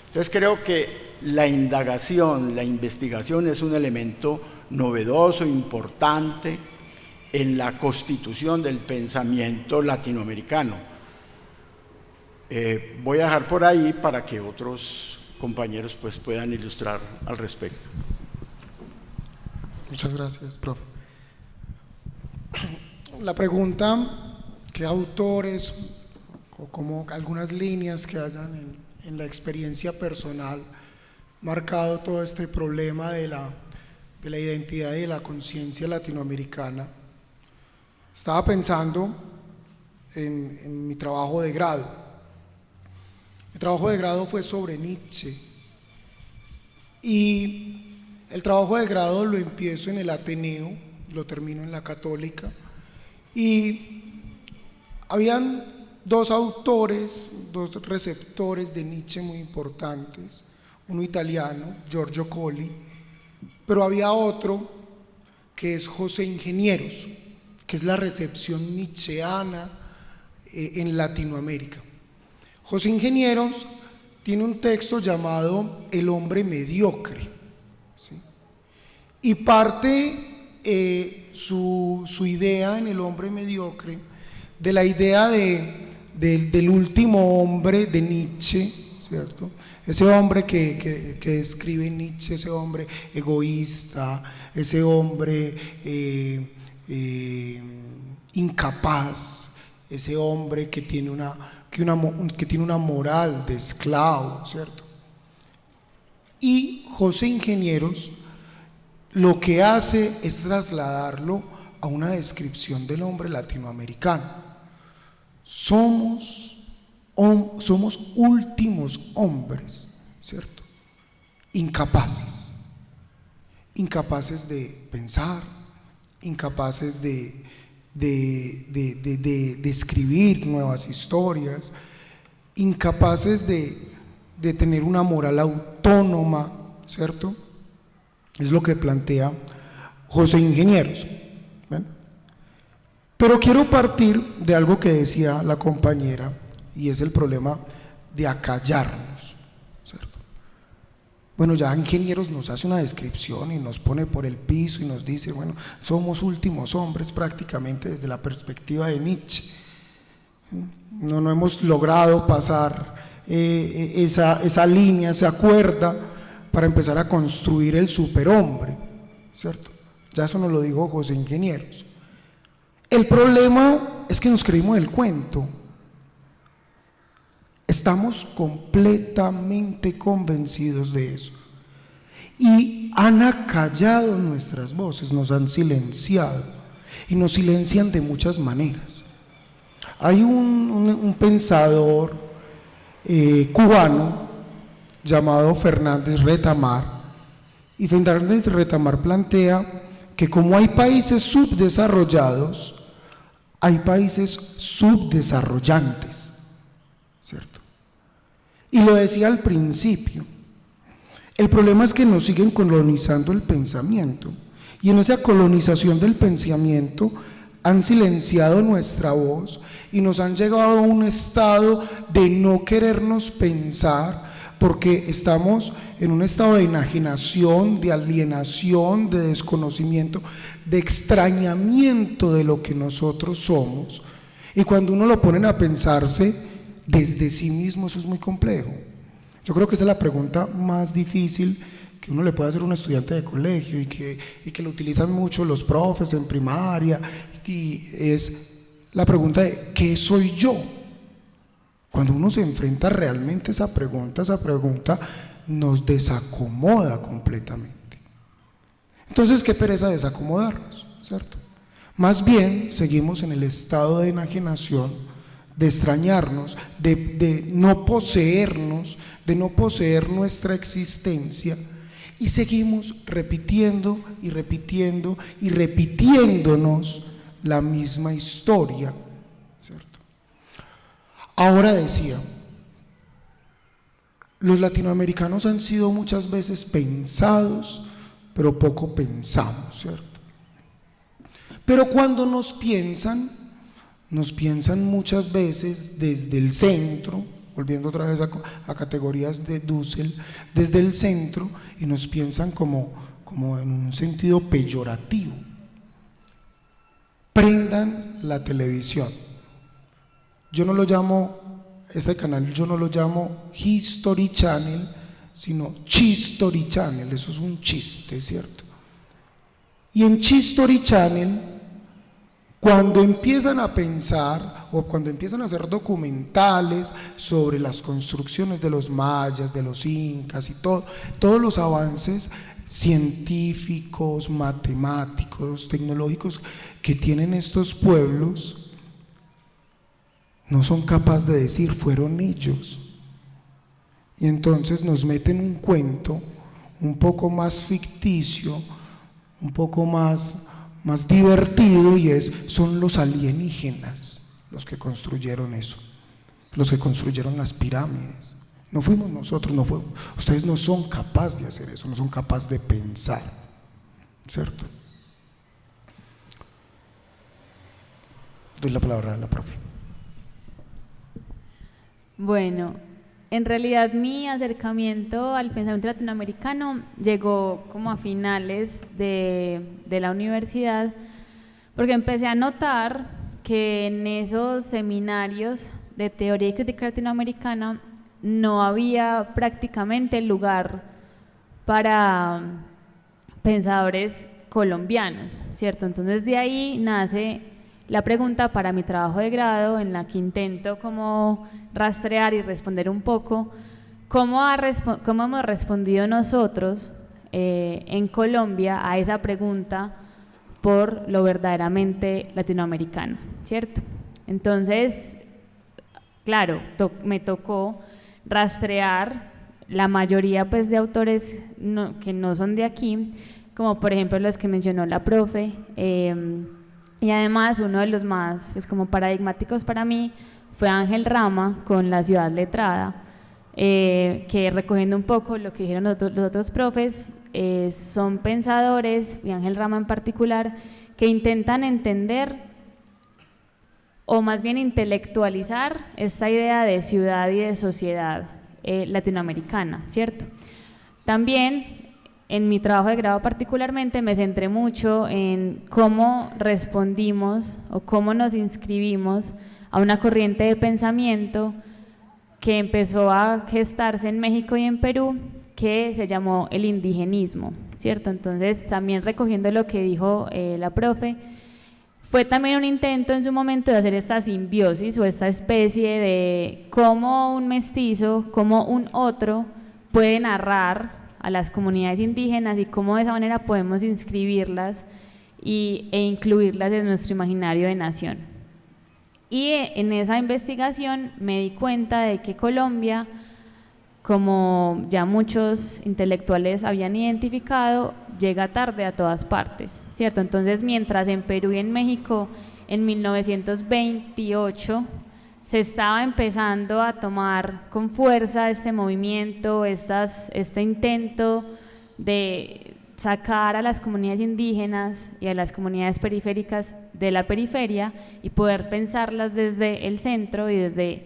Entonces creo que la indagación, la investigación es un elemento novedoso, importante en la constitución del pensamiento latinoamericano. Voy a dejar por ahí para que otros compañeros pues puedan ilustrar al respecto. Muchas gracias, profe. La pregunta, ¿qué autores o como algunas líneas que hayan en la experiencia personal marcado todo este problema de la identidad y de la conciencia latinoamericana? Estaba pensando en mi trabajo de grado. Mi trabajo de grado fue sobre Nietzsche y el trabajo de grado lo empiezo en el Ateneo, lo termino en la Católica, y habían 2 autores, 2 receptores de Nietzsche muy importantes, uno italiano, Giorgio Colli, pero había otro que es José Ingenieros, que es la recepción nietzscheana en Latinoamérica. José Ingenieros tiene un texto llamado El hombre mediocre, ¿sí? Y parte su idea en El hombre mediocre de la idea de del último hombre de Nietzsche, ¿cierto? Ese hombre que describe Nietzsche, ese hombre egoísta, ese hombre incapaz, ese hombre que tiene una moral de esclavo, ¿cierto? Y José Ingenieros lo que hace es trasladarlo a una descripción del hombre latinoamericano. Somos últimos hombres, ¿cierto? Incapaces de pensar, incapaces de escribir nuevas historias, incapaces de tener una moral autónoma, ¿cierto? Es lo que plantea José Ingenieros. ¿Ven? Pero quiero partir de algo que decía la compañera, y es el problema de acallarnos, ¿cierto? Bueno, ya Ingenieros nos hace una descripción y nos pone por el piso y nos dice, bueno, somos últimos hombres prácticamente desde la perspectiva de Nietzsche. No hemos logrado pasar esa línea, esa cuerda para empezar a construir el superhombre, ¿cierto? Ya eso nos lo dijo José Ingenieros. El problema es que nos creímos el cuento. Estamos completamente convencidos de eso y han acallado nuestras voces, nos han silenciado y nos silencian de muchas maneras. Hay un pensador cubano llamado Fernández Retamar, y Fernández Retamar plantea que como hay países subdesarrollados, hay países subdesarrollantes, ¿cierto? Y lo decía al principio, el problema es que nos siguen colonizando el pensamiento, y en esa colonización del pensamiento han silenciado nuestra voz y nos han llegado a un estado de no querernos pensar, porque estamos en un estado de enajenación, de alienación, de desconocimiento, de extrañamiento de lo que nosotros somos. Y cuando uno lo ponen a pensarse desde sí mismo, eso es muy complejo. Yo creo que esa es la pregunta más difícil que uno le puede hacer a un estudiante de colegio y que lo utilizan mucho los profes en primaria, y es la pregunta de ¿qué soy yo? Cuando uno se enfrenta realmente a esa pregunta nos desacomoda completamente. Entonces, qué pereza desacomodarnos, ¿cierto? Más bien seguimos en el estado de enajenación, de extrañarnos, de no poseernos, de no poseer nuestra existencia, y seguimos repitiendo y repitiendo y repitiéndonos la misma historia, ¿cierto? Ahora decía, los latinoamericanos han sido muchas veces pensados, pero poco pensamos, ¿cierto? Pero cuando nos piensan muchas veces desde el centro, volviendo otra vez a categorías de Dussel, desde el centro, y nos piensan como en un sentido peyorativo. Prendan la televisión. Yo no lo llamo, este canal yo no lo llamo History Channel, sino Chistory Channel, eso es un chiste, ¿cierto? Y en Chistory Channel, cuando empiezan a pensar o cuando empiezan a hacer documentales sobre las construcciones de los mayas, de los incas y todos los avances científicos, matemáticos, tecnológicos que tienen estos pueblos, no son capaces de decir fueron ellos. Y entonces nos meten un cuento un poco más ficticio, un poco más divertido, y son los alienígenas los que construyeron eso, los que construyeron las pirámides. No fuimos nosotros, ustedes no son capaces de hacer eso, no son capaces de pensar, ¿cierto? Doy la palabra a la profe. Bueno, en realidad mi acercamiento al pensamiento latinoamericano llegó como a finales de la universidad, porque empecé a notar que en esos seminarios de teoría y crítica latinoamericana, no había prácticamente lugar para pensadores colombianos, ¿cierto? Entonces de ahí nace la pregunta para mi trabajo de grado, en la que intento como rastrear y responder un poco cómo hemos respondido nosotros en Colombia a esa pregunta por lo verdaderamente latinoamericano, ¿cierto? Entonces, claro, me tocó rastrear la mayoría pues de autores que no son de aquí, como por ejemplo los que mencionó la profe, y además uno de los más pues como paradigmáticos para mí fue Ángel Rama con La ciudad letrada, que recogiendo un poco lo que dijeron los otros profes, son pensadores, y Ángel Rama en particular, que intentan entender o más bien intelectualizar esta idea de ciudad y de sociedad latinoamericana, ¿cierto? También en mi trabajo de grado particularmente me centré mucho en cómo respondimos o cómo nos inscribimos a una corriente de pensamiento que empezó a gestarse en México y en Perú, que se llamó el indigenismo, ¿cierto? Entonces, también recogiendo lo que dijo la profe, fue también un intento en su momento de hacer esta simbiosis o esta especie de cómo un mestizo, cómo un otro puede narrar a las comunidades indígenas y cómo de esa manera podemos inscribirlas e incluirlas en nuestro imaginario de nación. Y en esa investigación me di cuenta de que Colombia, como ya muchos intelectuales habían identificado, llega tarde a todas partes, ¿cierto? Entonces, mientras en Perú y en México en 1928 se estaba empezando a tomar con fuerza este movimiento, este intento de sacar a las comunidades indígenas y a las comunidades periféricas de la periferia y poder pensarlas desde el centro y desde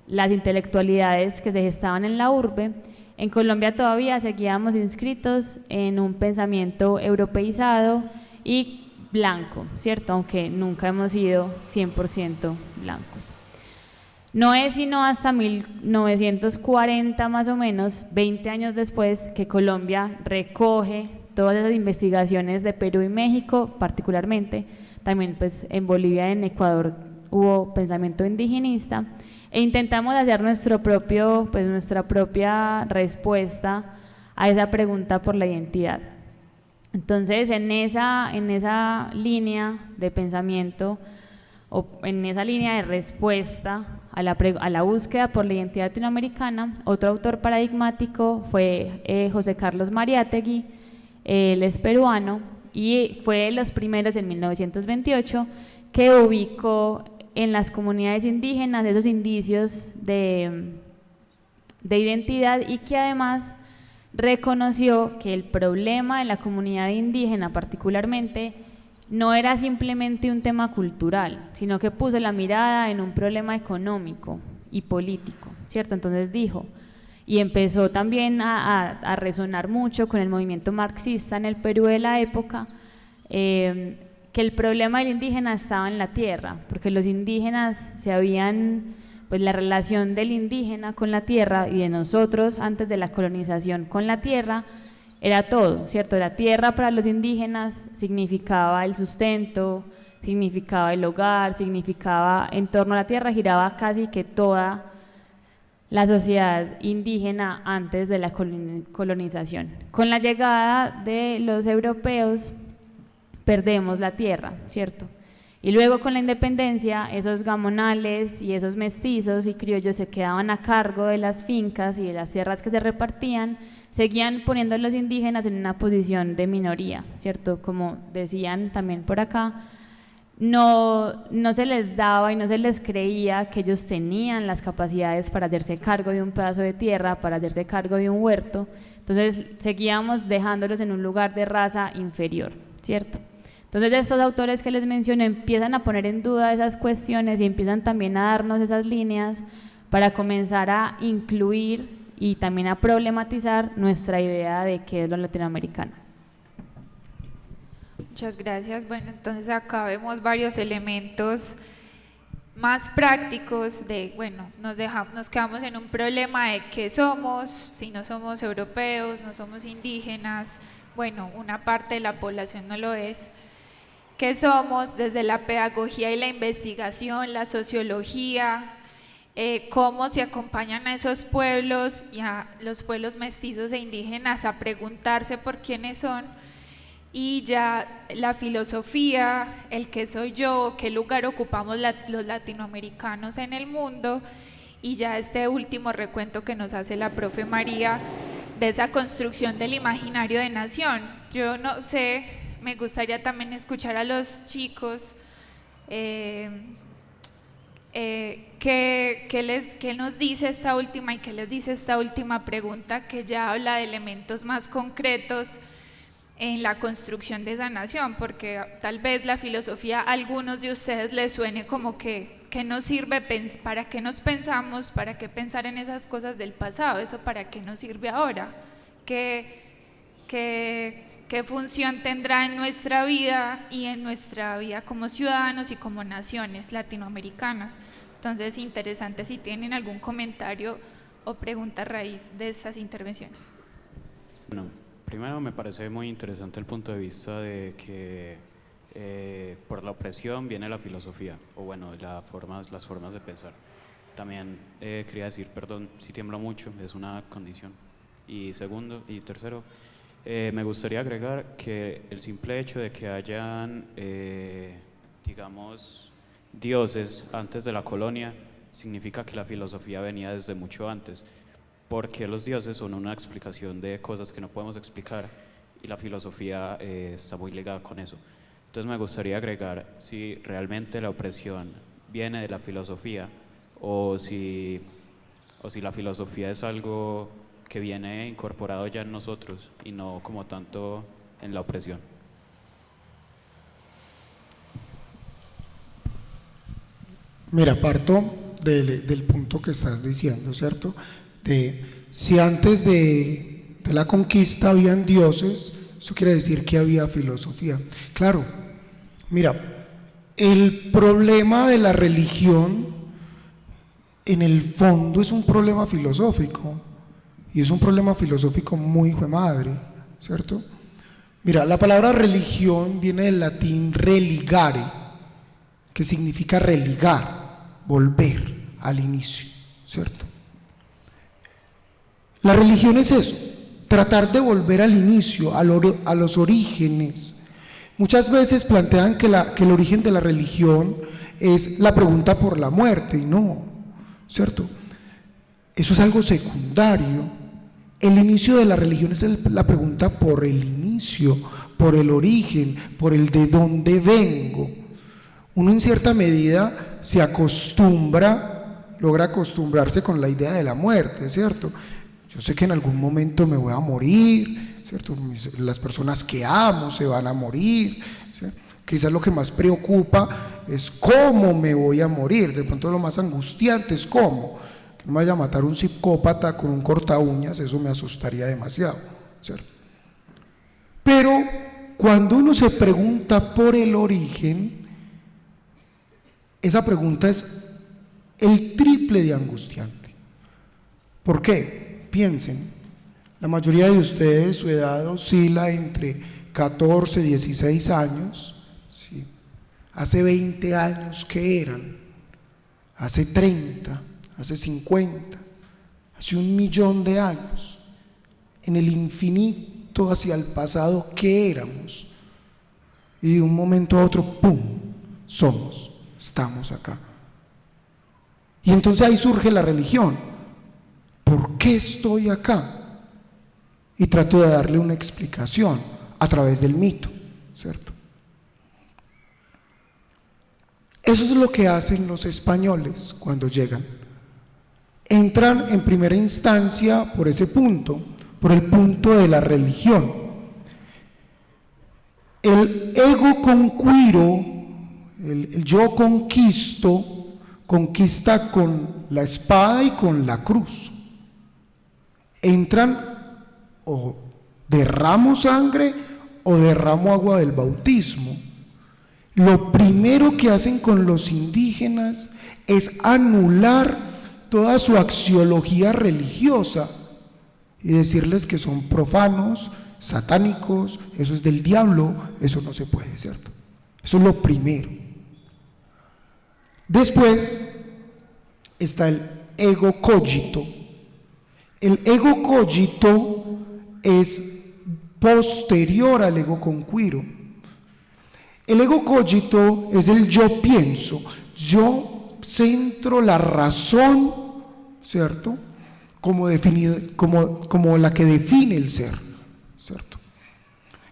las intelectualidades que se gestaban en la urbe, en Colombia todavía seguíamos inscritos en un pensamiento europeizado y blanco, ¿cierto? Aunque nunca hemos sido 100% blancos. No es sino hasta 1940 más o menos, 20 años después, que Colombia recoge todas esas investigaciones de Perú y México, particularmente, también pues en Bolivia y en Ecuador hubo pensamiento indigenista, e intentamos hacer nuestra propia respuesta a esa pregunta por la identidad. Entonces, en esa línea de pensamiento o en esa línea de respuesta a la búsqueda por la identidad latinoamericana, otro autor paradigmático fue José Carlos Mariátegui. Él es peruano y fue de los primeros en 1928 que ubicó en las comunidades indígenas esos indicios de identidad y que además reconoció que el problema de la comunidad indígena particularmente no era simplemente un tema cultural, sino que puso la mirada en un problema económico y político, ¿cierto? Entonces dijo, y empezó también a resonar mucho con el movimiento marxista en el Perú de la época, que el problema del indígena estaba en la tierra, porque los indígenas pues la relación del indígena con la tierra y de nosotros antes de la colonización con la tierra era todo, ¿cierto? La tierra para los indígenas significaba el sustento, significaba el hogar, significaba, en torno a la tierra giraba casi que toda la sociedad indígena antes de la colonización. Con la llegada de los europeos perdemos la tierra, ¿cierto? Y luego con la independencia, esos gamonales y esos mestizos y criollos se quedaban a cargo de las fincas y de las tierras que se repartían, seguían poniendo a los indígenas en una posición de minoría, ¿cierto? Como decían también por acá, no se les daba y no se les creía que ellos tenían las capacidades para hacerse cargo de un pedazo de tierra, para hacerse cargo de un huerto, entonces seguíamos dejándolos en un lugar de raza inferior, ¿cierto? Entonces estos autores que les mencioné empiezan a poner en duda esas cuestiones y empiezan también a darnos esas líneas para comenzar a incluir y también a problematizar nuestra idea de qué es lo latinoamericano. Muchas gracias. Bueno, entonces acá vemos varios elementos más prácticos de, bueno, nos quedamos en un problema de qué somos, si no somos europeos, no somos indígenas, bueno, una parte de la población no lo es. ¿Qué somos desde la pedagogía y la investigación, la sociología? Cómo se acompañan a esos pueblos y a los pueblos mestizos e indígenas a preguntarse por quiénes son, y ya la filosofía, el qué soy yo, qué lugar ocupamos los latinoamericanos en el mundo, y ya este último recuento que nos hace la profe María de esa construcción del imaginario de nación. Yo no sé, me gustaría también escuchar a los chicos ¿qué nos dice esta última y qué les dice esta última pregunta, que ya habla de elementos más concretos en la construcción de esa nación? Porque tal vez la filosofía a algunos de ustedes les suene como que nos sirve, para qué nos pensamos, para qué pensar en esas cosas del pasado, eso para qué nos sirve ahora, qué función tendrá en nuestra vida y en nuestra vida como ciudadanos y como naciones latinoamericanas. Entonces, interesante si tienen algún comentario o pregunta a raíz de estas intervenciones. Bueno, primero me parece muy interesante el punto de vista de que por la opresión viene la filosofía, o bueno, las formas de pensar. También quería decir, perdón si tiemblo mucho, es una condición. Y tercero, me gustaría agregar que el simple hecho de que hayan, digamos, dioses antes de la colonia significa que la filosofía venía desde mucho antes, porque los dioses son una explicación de cosas que no podemos explicar y la filosofía está muy ligada con eso. Entonces me gustaría agregar si realmente la opresión viene de la filosofía o si la filosofía es algo que viene incorporado ya en nosotros y no como tanto en la opresión. Mira, parto del punto que estás diciendo, ¿cierto? De si antes de la conquista habían dioses, eso quiere decir que había filosofía. Claro, mira, el problema de la religión en el fondo es un problema filosófico, y es un problema filosófico muy hijo de madre, ¿cierto? Mira, la palabra religión viene del latín religare, que significa religar, volver al inicio, ¿cierto? La religión es eso, tratar de volver al inicio, a los orígenes. Muchas veces plantean que el origen de la religión es la pregunta por la muerte, y no, ¿cierto? Eso es algo secundario. El inicio de la religión es la pregunta por el inicio, por el origen, por el de dónde vengo. Uno en cierta medida se acostumbra, logra acostumbrarse con la idea de la muerte, ¿cierto? Yo sé que en algún momento me voy a morir, ¿cierto? Las personas que amo se van a morir, ¿cierto? Quizás lo que más preocupa es cómo me voy a morir. De pronto lo más angustiante es cómo. Que me vaya a matar un psicópata con un corta uñas, eso me asustaría demasiado, ¿cierto? Pero cuando uno se pregunta por el origen, esa pregunta es el triple de angustiante. ¿Por qué? Piensen, la mayoría de ustedes, su edad oscila entre 14 y 16 años, ¿sí? Hace 20 años, ¿qué eran? Hace 30, hace 50, hace 1.000.000 de años, en el infinito hacia el pasado, ¿qué éramos? Y de un momento a otro, ¡pum!, estamos acá. Y entonces ahí surge la religión. ¿Por qué estoy acá? Y trato de darle una explicación a través del mito, ¿cierto? Eso es lo que hacen los españoles cuando llegan. Entran en primera instancia por ese punto, por el punto de la religión. El ego conquiro, el yo conquista con la espada y con la cruz. Entran o derramo sangre o derramo agua del bautismo. lo primero que hacen con los indígenas es anular toda su axiología religiosa y decirles que son profanos, satánicos, eso es del diablo, eso no se puede, ¿cierto? Eso es lo primero. Después está el ego cogito. El ego cogito es posterior al ego conquiro. El ego cogito es el yo pienso, yo centro la razón, ¿cierto? Como la que define el ser, ¿cierto?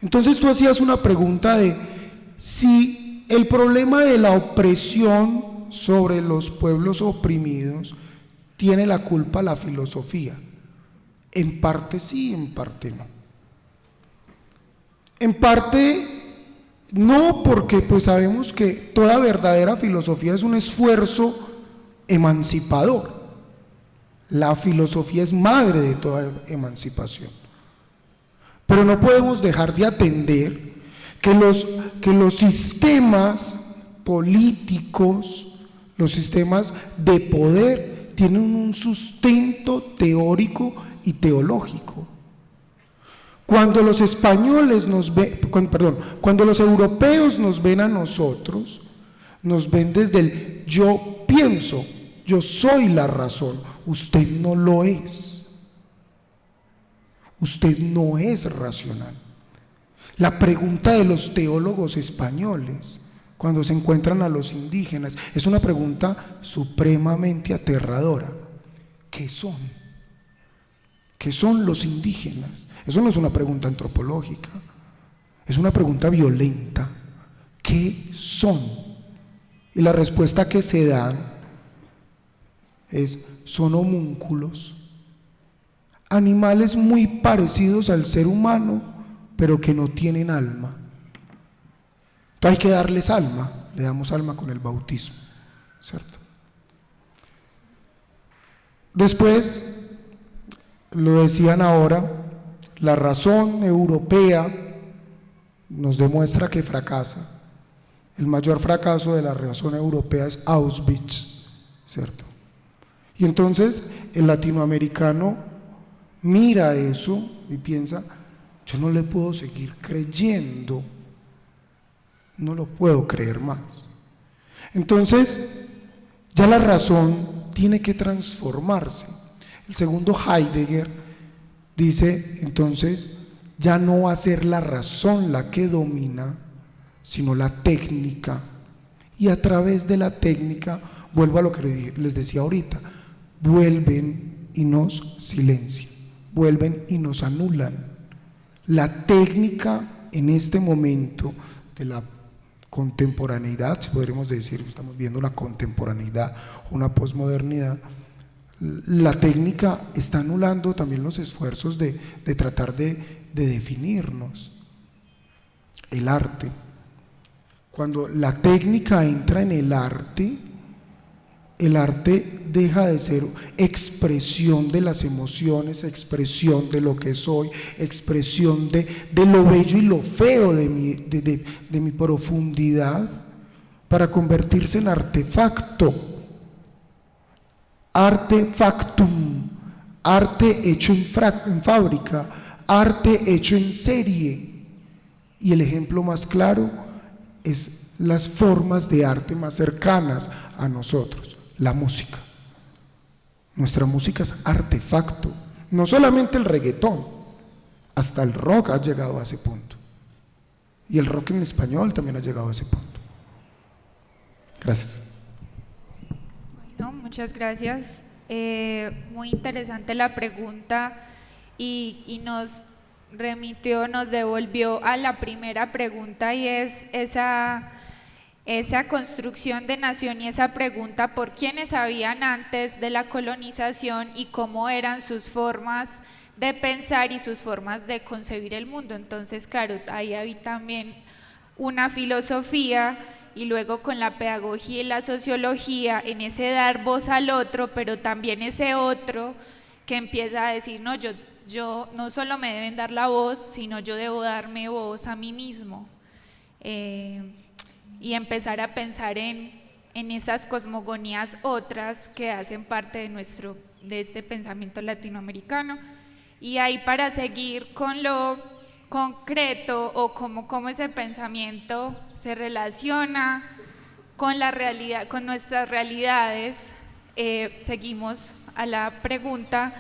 Entonces tú hacías una pregunta de si el problema de la opresión sobre los pueblos oprimidos tiene la culpa la filosofía. En parte sí, en parte no. En parte no, porque pues sabemos que toda verdadera filosofía es un esfuerzo emancipador. La filosofía es madre de toda emancipación. Pero no podemos dejar de atender que los sistemas políticos, los sistemas de poder, tienen un sustento teórico y teológico. Cuando los españoles cuando los europeos nos ven a nosotros, nos ven desde el yo pienso, yo soy la razón, usted no lo es. Usted no es racional. La pregunta de los teólogos españoles, cuando se encuentran a los indígenas, es una pregunta supremamente aterradora. ¿Qué son? ¿Qué son los indígenas? Eso no es una pregunta antropológica, es una pregunta violenta. ¿Qué son? Y la respuesta que se dan son homúnculos, animales muy parecidos al ser humano, pero que no tienen alma. Entonces hay que darles alma, le damos alma con el bautismo, ¿cierto? Después, lo decían ahora, la razón europea nos demuestra que fracasa. El mayor fracaso de la razón europea es Auschwitz, ¿cierto? Y entonces el latinoamericano mira eso y piensa, yo no le puedo seguir creyendo, no lo puedo creer más. Entonces ya la razón tiene que transformarse. El segundo Heidegger dice, entonces, ya no va a ser la razón la que domina, sino la técnica. Y a través de la técnica, vuelvo a lo que les decía ahorita, vuelven y nos silencian, vuelven y nos anulan. La técnica en este momento de la contemporaneidad, si podríamos decir, estamos viendo una contemporaneidad, una posmodernidad, la técnica está anulando también los esfuerzos de tratar de definirnos. El arte. Cuando la técnica entra en el arte deja de ser expresión de las emociones, expresión de lo que soy, expresión de lo bello y lo feo de mi profundidad, para convertirse en artefacto. Artefactum, arte hecho en fábrica, arte hecho en serie. Y el ejemplo más claro es las formas de arte más cercanas a nosotros, la música. Nuestra música es artefacto, no solamente el reggaetón, hasta el rock ha llegado a ese punto. Y el rock en español también ha llegado a ese punto. Gracias. Bueno, muchas gracias. Muy interesante la pregunta y nos remitió, nos devolvió a la primera pregunta, y es esa construcción de nación y esa pregunta por quiénes habían antes de la colonización y cómo eran sus formas de pensar y sus formas de concebir el mundo. Entonces, claro, ahí había también una filosofía, y luego con la pedagogía y la sociología, en ese dar voz al otro, pero también ese otro que empieza a decir, no, yo no solo me deben dar la voz, sino yo debo darme voz a mí mismo. y empezar a pensar en esas cosmogonías otras que hacen parte de este pensamiento latinoamericano. Y ahí, para seguir con lo concreto o cómo ese pensamiento se relaciona con la realidad, con nuestras realidades, seguimos a la pregunta: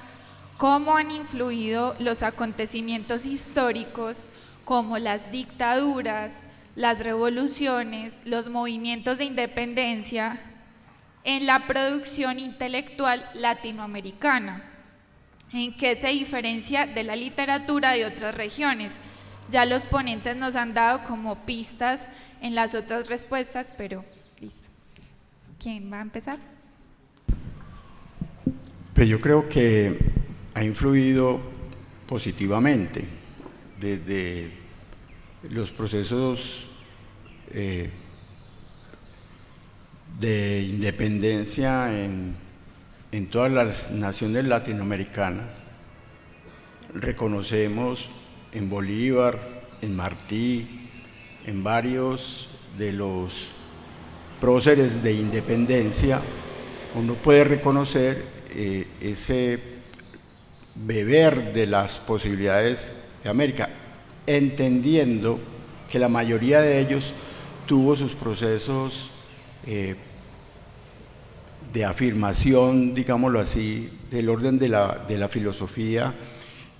¿cómo han influido los acontecimientos históricos como las dictaduras, las revoluciones, los movimientos de independencia en la producción intelectual latinoamericana? ¿En qué se diferencia de la literatura de otras regiones? Ya los ponentes nos han dado como pistas en las otras respuestas, pero listo. ¿Quién va a empezar? Pues yo creo que ha influido positivamente desde los procesos de independencia en todas las naciones latinoamericanas. Reconocemos en Bolívar, en Martí, en varios de los próceres de independencia, uno puede reconocer ese beber de las posibilidades de América, entendiendo que la mayoría de ellos tuvo sus procesos de afirmación, digámoslo así, del orden de la filosofía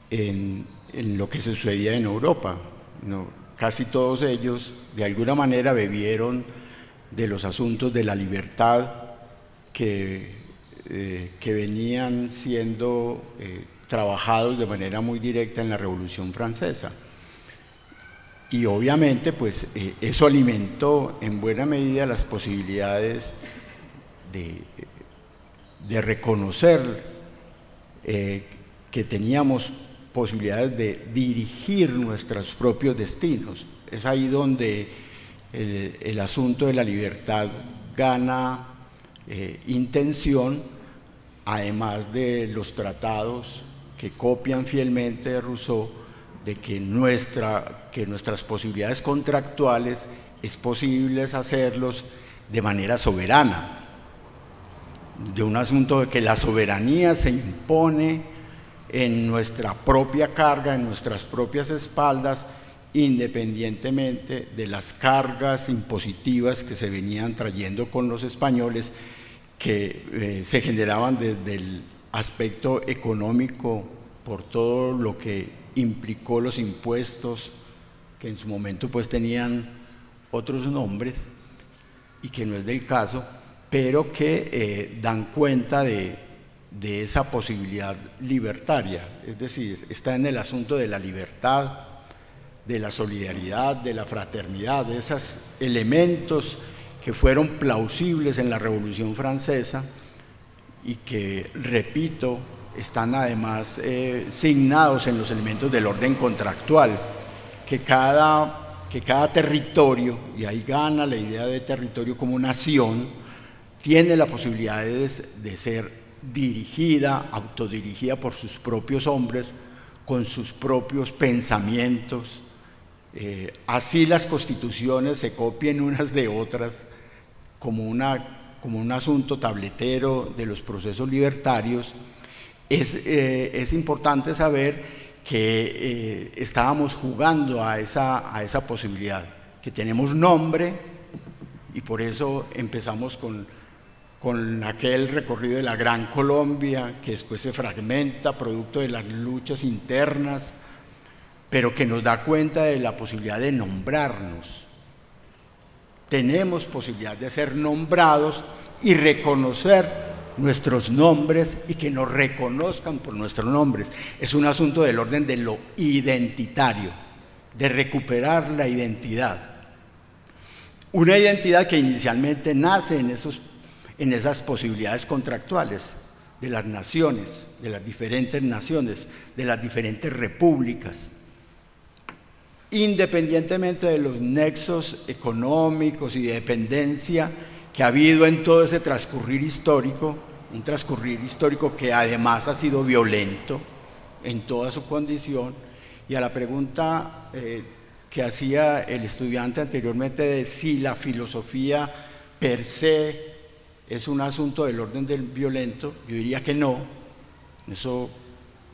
en lo que sucedía en Europa. Casi todos ellos, de alguna manera, bebieron de los asuntos de la libertad que venían siendo trabajados de manera muy directa en la Revolución Francesa. Y obviamente, pues, eso alimentó en buena medida las posibilidades de reconocer que teníamos posibilidades de dirigir nuestros propios destinos. Es ahí donde el asunto de la libertad gana intención, además de los tratados que copian fielmente de Rousseau, de que nuestras posibilidades contractuales es posible hacerlos de manera soberana, de un asunto de que la soberanía se impone en nuestra propia carga, en nuestras propias espaldas, independientemente de las cargas impositivas que se venían trayendo con los españoles, que se generaban desde el aspecto económico por todo lo que implicó los impuestos, que en su momento pues tenían otros nombres y que no es del caso, pero que dan cuenta de esa posibilidad libertaria. Es decir, está en el asunto de la libertad, de la solidaridad, de la fraternidad, de esos elementos que fueron plausibles en la Revolución Francesa y que, repito, están además signados en los elementos del orden contractual, que cada territorio, y ahí gana la idea de territorio como nación, tiene la posibilidad de ser dirigida, autodirigida por sus propios hombres, con sus propios pensamientos. Así las constituciones se copien unas de otras como un asunto tabletero de los procesos libertarios. Es importante saber que estábamos jugando a esa posibilidad, que tenemos nombre, y por eso empezamos con aquel recorrido de la Gran Colombia, que después se fragmenta producto de las luchas internas, pero que nos da cuenta de la posibilidad de nombrarnos. Tenemos posibilidad de ser nombrados y reconocer nuestros nombres y que nos reconozcan por nuestros nombres. Es un asunto del orden de lo identitario, de recuperar la identidad. Una identidad que inicialmente nace en esas posibilidades contractuales de las naciones, de las diferentes naciones, de las diferentes repúblicas, independientemente de los nexos económicos y de dependencia que ha habido en todo ese transcurrir histórico, un transcurrir histórico que además ha sido violento en toda su condición. Y a la pregunta que hacía el estudiante anteriormente de si la filosofía per se es un asunto del orden del violento, yo diría que no. Eso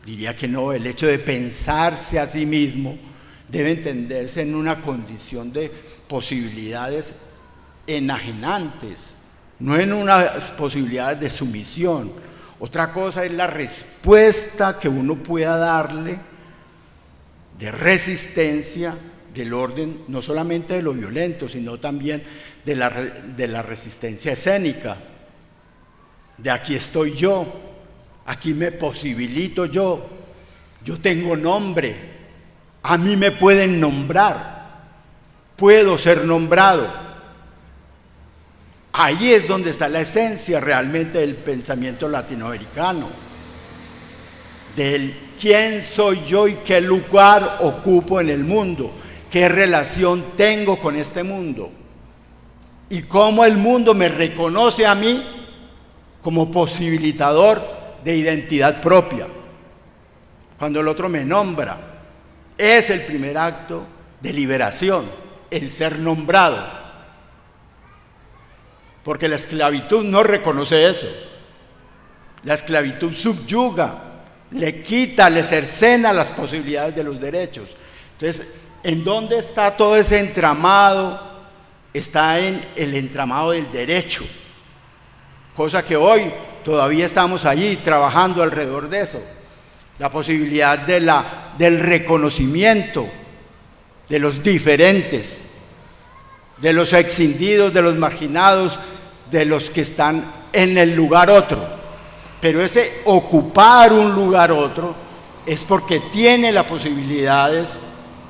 diría que no. El hecho de pensarse a sí mismo debe entenderse en una condición de posibilidades enajenantes, no en unas posibilidades de sumisión. Otra cosa es la respuesta que uno pueda darle de resistencia del orden, no solamente de lo violento, sino también de la resistencia escénica, de aquí estoy yo, aquí me posibilito yo tengo nombre, a mí me pueden nombrar, puedo ser nombrado. Ahí es donde está la esencia realmente del pensamiento latinoamericano, del quién soy yo y qué lugar ocupo en el mundo, qué relación tengo con este mundo y cómo el mundo me reconoce a mí como posibilitador de identidad propia. Cuando el otro me nombra, es el primer acto de liberación, el ser nombrado. Porque la esclavitud no reconoce eso. La esclavitud subyuga, le quita, le cercena las posibilidades de los derechos. Entonces, ¿en dónde está todo ese entramado? Está en el entramado del derecho, cosa que hoy todavía estamos allí trabajando alrededor de eso. La posibilidad del reconocimiento de los diferentes, de los escindidos, de los marginados, de los que están en el lugar otro. Pero ese ocupar un lugar otro es porque tiene las posibilidades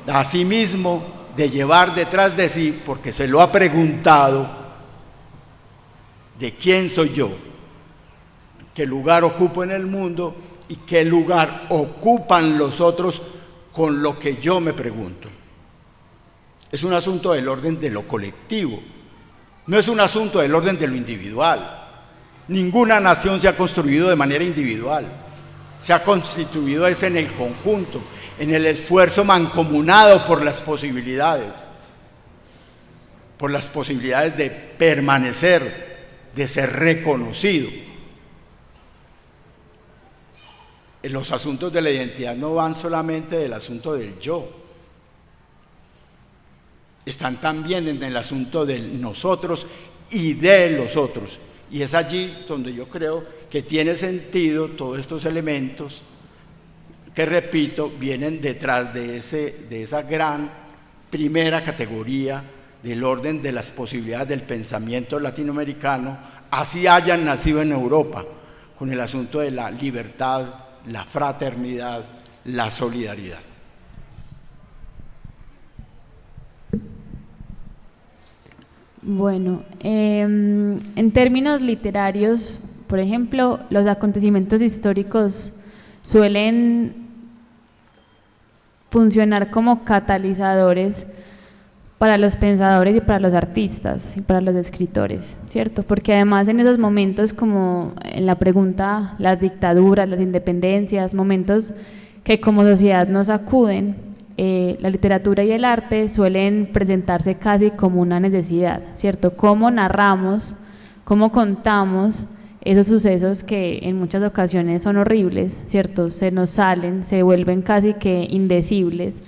a sí mismo de llevar detrás de sí, porque se lo ha preguntado, de quién soy yo, qué lugar ocupo en el mundo y qué lugar ocupan los otros con lo que yo me pregunto. Es un asunto del orden de lo colectivo, no es un asunto del orden de lo individual. Ninguna nación se ha construido de manera individual, se ha constituido es en el conjunto, en el esfuerzo mancomunado por las posibilidades de permanecer, de ser reconocido. En los asuntos de la identidad no van solamente del asunto del yo, están también en el asunto del nosotros y de los otros. Y es allí donde yo creo que tiene sentido todos estos elementos que, repito, vienen detrás de esa gran primera categoría del orden de las posibilidades del pensamiento latinoamericano, así hayan nacido en Europa, con el asunto de la libertad, la fraternidad, la solidaridad. Bueno, en términos literarios, por ejemplo, los acontecimientos históricos suelen funcionar como catalizadores para los pensadores y para los artistas y para los escritores, ¿cierto? Porque además en esos momentos, como en la pregunta, las dictaduras, las independencias, momentos que como sociedad nos sacuden, la literatura y el arte suelen presentarse casi como una necesidad, ¿cierto? Cómo narramos, cómo contamos esos sucesos que en muchas ocasiones son horribles, ¿cierto? Se nos salen, se vuelven casi que indecibles.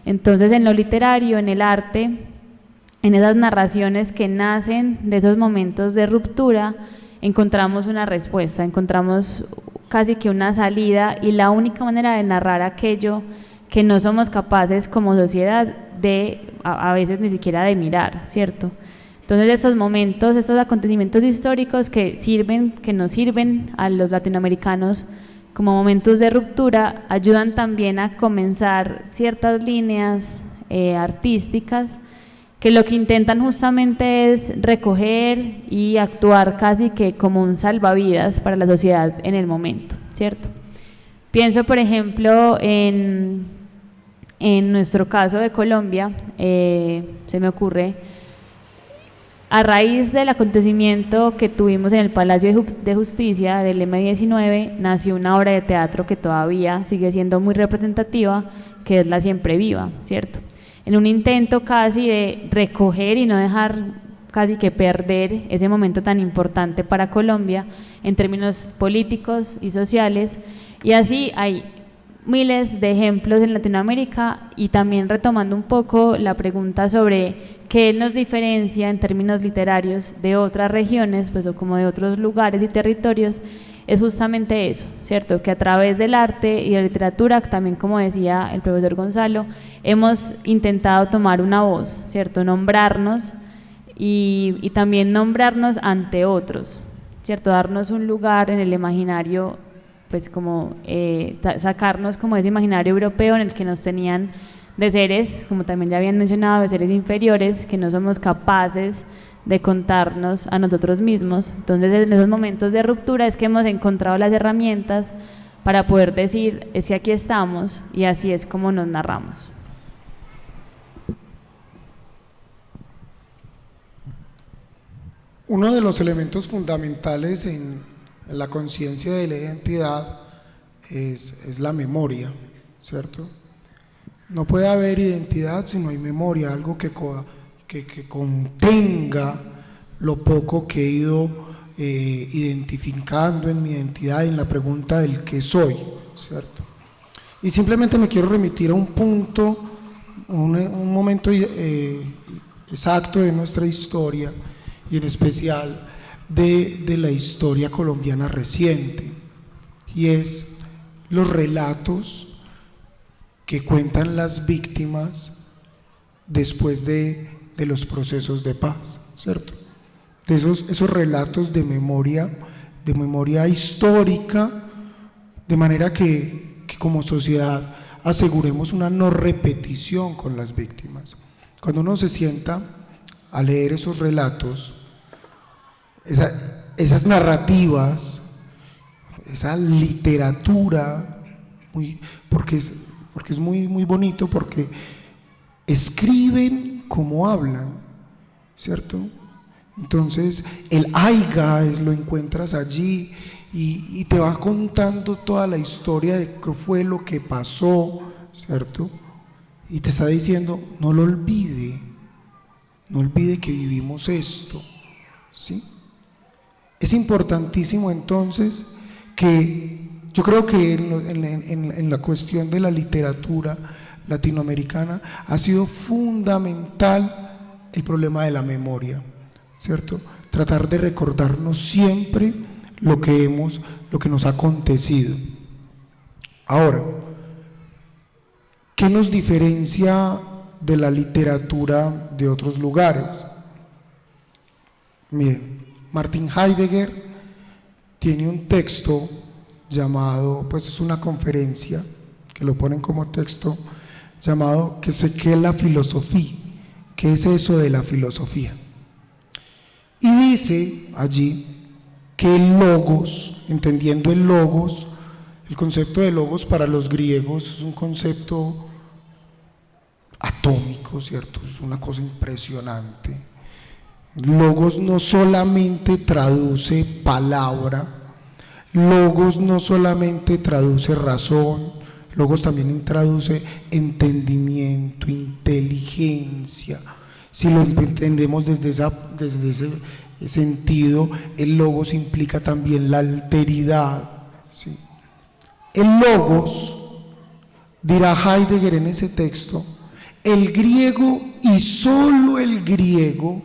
Entonces, en lo literario, en el arte, en esas narraciones que nacen de esos momentos de ruptura, encontramos una respuesta, encontramos casi que una salida, y la única manera de narrar aquello que no somos capaces como sociedad de, a veces ni siquiera de mirar, ¿cierto? Entonces estos momentos, estos acontecimientos históricos que nos sirven a los latinoamericanos como momentos de ruptura, ayudan también a comenzar ciertas líneas artísticas que lo que intentan justamente es recoger y actuar casi que como un salvavidas para la sociedad en el momento, ¿cierto? Pienso, por ejemplo, en nuestro caso de Colombia, se me ocurre, a raíz del acontecimiento que tuvimos en el Palacio de Justicia del M-19, nació una obra de teatro que todavía sigue siendo muy representativa, que es La Siempre Viva, ¿cierto? en un intento casi de recoger y no dejar casi que perder ese momento tan importante para Colombia en términos políticos y sociales, y así hay miles de ejemplos en Latinoamérica. Y también retomando un poco la pregunta sobre qué nos diferencia en términos literarios de otras regiones, pues, o como de otros lugares y territorios, es justamente eso, ¿cierto? Que a través del arte y de la literatura, también como decía el profesor Gonzalo, hemos intentado tomar una voz, ¿cierto? Nombrarnos y también nombrarnos ante otros, ¿cierto? Darnos un lugar en el imaginario, pues como sacarnos como ese imaginario europeo en el que nos tenían de seres, como también ya habían mencionado, de seres inferiores, que no somos capaces de contarnos a nosotros mismos. Entonces, en esos momentos de ruptura es que hemos encontrado las herramientas para poder decir, es que aquí estamos y así es como nos narramos. Uno de los elementos fundamentales en la conciencia de la identidad es la memoria, ¿cierto? No puede haber identidad si no hay memoria, algo que contenga lo poco que he ido identificando en mi identidad, en la pregunta del qué soy, ¿cierto? Y simplemente me quiero remitir a un punto, un momento exacto de nuestra historia, y en especial de la historia colombiana reciente, y es los relatos que cuentan las víctimas después de los procesos de paz, ¿cierto? De esos relatos de memoria histórica, de manera que como sociedad aseguremos una no repetición con las víctimas. Cuando uno se sienta a leer esos relatos, esas narrativas, esa literatura, porque es muy bonito, porque escriben como hablan, ¿cierto? Entonces el aiga lo encuentras allí y te va contando toda la historia de qué fue lo que pasó, ¿cierto? Y te está diciendo, no lo olvide, no olvide que vivimos esto, ¿sí? Es importantísimo entonces que yo creo que en la cuestión de la literatura latinoamericana ha sido fundamental el problema de la memoria, ¿cierto? Tratar de recordarnos siempre lo que nos ha acontecido. Ahora, ¿qué nos diferencia de la literatura de otros lugares? Miren, Martin Heidegger tiene un texto llamado, pues es una conferencia que lo ponen como texto, llamado ¿Qué es la filosofía? ¿Qué es eso de la filosofía? Y dice allí que el logos, entendiendo el logos, el concepto de logos para los griegos es un concepto atómico, ¿cierto? Es una cosa impresionante. Logos no solamente traduce palabra, logos no solamente traduce razón, logos también traduce entendimiento, inteligencia. Si lo entendemos desde ese sentido, el logos implica también la alteridad, ¿sí? El logos, dirá Heidegger en ese texto, el griego y solo el griego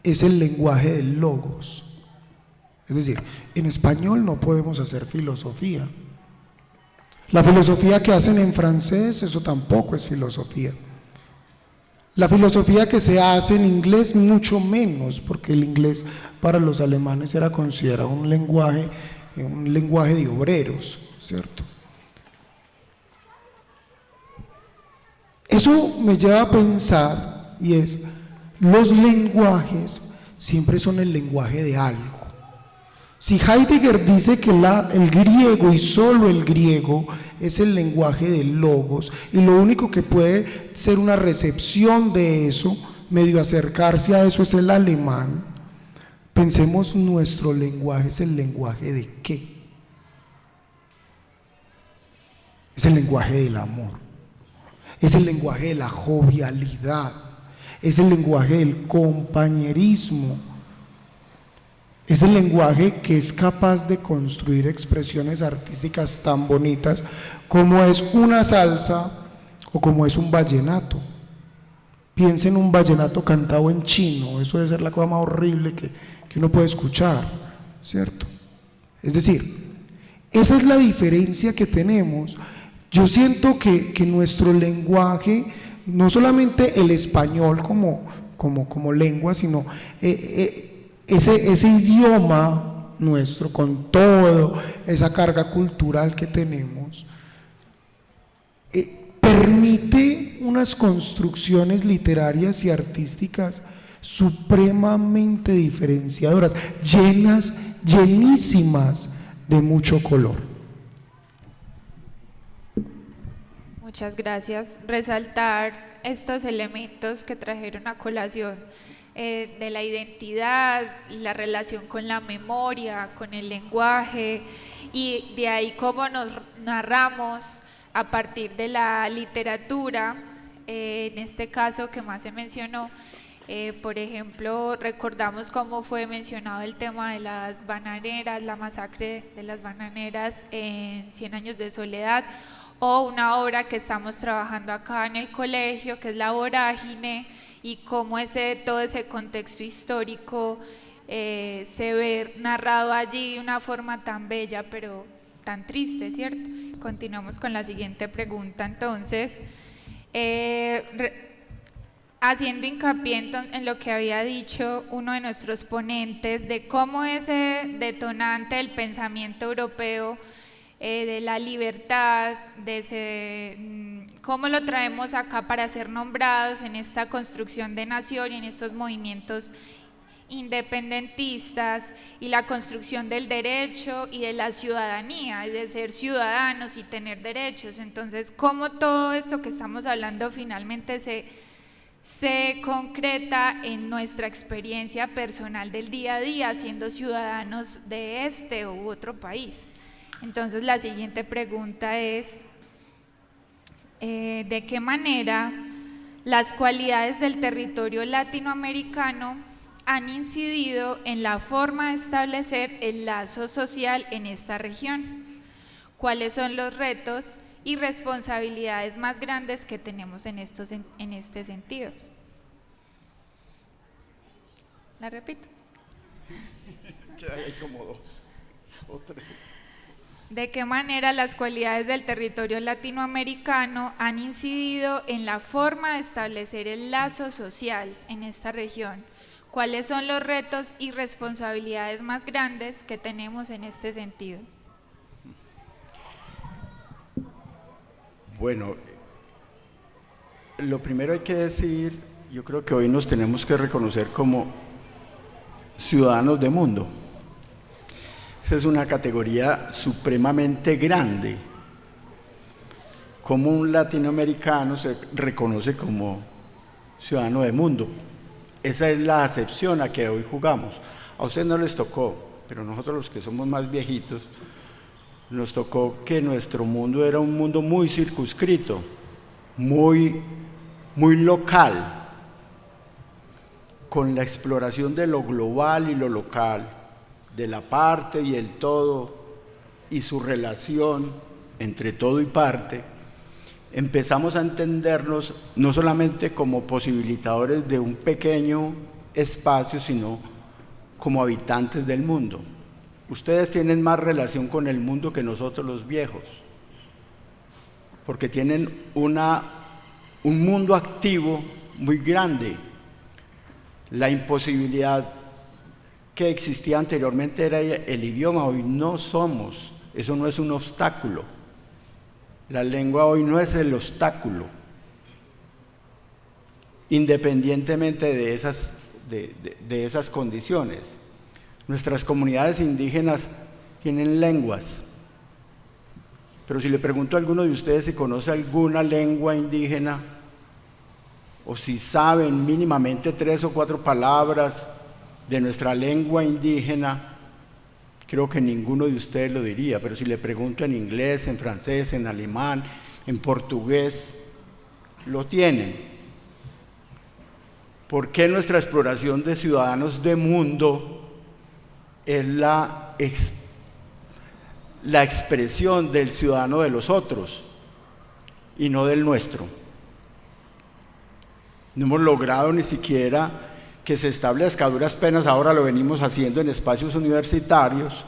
es el lenguaje del logos. Es decir, en español no podemos hacer filosofía. La filosofía que hacen en francés, eso tampoco es filosofía. La filosofía que se hace en inglés, mucho menos, porque el inglés para los alemanes era considerado un lenguaje de obreros, ¿cierto? Eso me lleva a pensar, y es, los lenguajes siempre son el lenguaje de algo. Si Heidegger dice que el griego y solo el griego es el lenguaje del logos, y lo único que puede ser una recepción de eso, medio acercarse a eso, es el alemán, pensemos, nuestro lenguaje es el lenguaje de ¿qué? Es el lenguaje del amor. es el lenguaje de la jovialidad, es el lenguaje del compañerismo, es el lenguaje que es capaz de construir expresiones artísticas tan bonitas como es una salsa o como es un vallenato. Piensen en un vallenato cantado en chino, eso debe ser la cosa más horrible que uno puede escuchar, ¿cierto? Es decir, esa es la diferencia que tenemos. Yo siento que nuestro lenguaje, no solamente el español como lengua, sino ese idioma nuestro, con toda esa carga cultural que tenemos, permite unas construcciones literarias y artísticas supremamente diferenciadoras, llenísimas de mucho color. Muchas gracias. Resaltar estos elementos que trajeron a colación de la identidad, la relación con la memoria, con el lenguaje, y de ahí cómo nos narramos a partir de la literatura, en este caso que más se mencionó. Por ejemplo, recordamos cómo fue mencionado el tema de las bananeras, la masacre de las bananeras en 100 años de soledad, o una obra que estamos trabajando acá en el colegio, que es La Vorágine, y cómo todo ese contexto histórico se ve narrado allí de una forma tan bella, pero tan triste, ¿cierto? Continuamos con la siguiente pregunta, entonces, haciendo hincapié en lo que había dicho uno de nuestros ponentes, de cómo ese detonante del pensamiento europeo, de la libertad, cómo lo traemos acá para ser nombrados en esta construcción de nación y en estos movimientos independentistas, y la construcción del derecho y de la ciudadanía, de ser ciudadanos y tener derechos. Entonces, cómo todo esto que estamos hablando finalmente se concreta en nuestra experiencia personal del día a día, siendo ciudadanos de este u otro país. Entonces, la siguiente pregunta es, ¿de qué manera las cualidades del territorio latinoamericano han incidido en la forma de establecer el lazo social en esta región? ¿Cuáles son los retos y responsabilidades más grandes que tenemos en este sentido? ¿La repito? Hay como dos o tres. ¿De qué manera las cualidades del territorio latinoamericano han incidido en la forma de establecer el lazo social en esta región? ¿Cuáles son los retos y responsabilidades más grandes que tenemos en este sentido? Bueno, lo primero hay que decir, yo creo que hoy nos tenemos que reconocer como ciudadanos de mundo. Esa es una categoría supremamente grande. Como un latinoamericano se reconoce como ciudadano de mundo. Esa es la acepción a que hoy jugamos. A ustedes no les tocó, pero nosotros los que somos más viejitos, nos tocó que nuestro mundo era un mundo muy circunscrito, muy local, con la exploración de lo global y lo local, de la parte y el todo, y su relación entre todo y parte. Empezamos a entendernos no solamente como posibilitadores de un pequeño espacio, sino como habitantes del mundo. Ustedes tienen más relación con el mundo que nosotros los viejos, porque tienen un mundo activo muy grande. La imposibilidad que existía anteriormente era el idioma, hoy no somos, eso no es un obstáculo. La lengua hoy no es el obstáculo, independientemente de esas condiciones. Nuestras comunidades indígenas tienen lenguas, pero si le pregunto a alguno de ustedes si conoce alguna lengua indígena, o si saben mínimamente 3 o 4 palabras de nuestra lengua indígena, creo que ninguno de ustedes lo diría, pero si le pregunto en inglés, en francés, en alemán, en portugués, lo tienen. ¿Por qué nuestra exploración de ciudadanos de mundo es la expresión del ciudadano de los otros y no del nuestro? No hemos logrado ni siquiera que se establezca, a duras penas ahora lo venimos haciendo en espacios universitarios,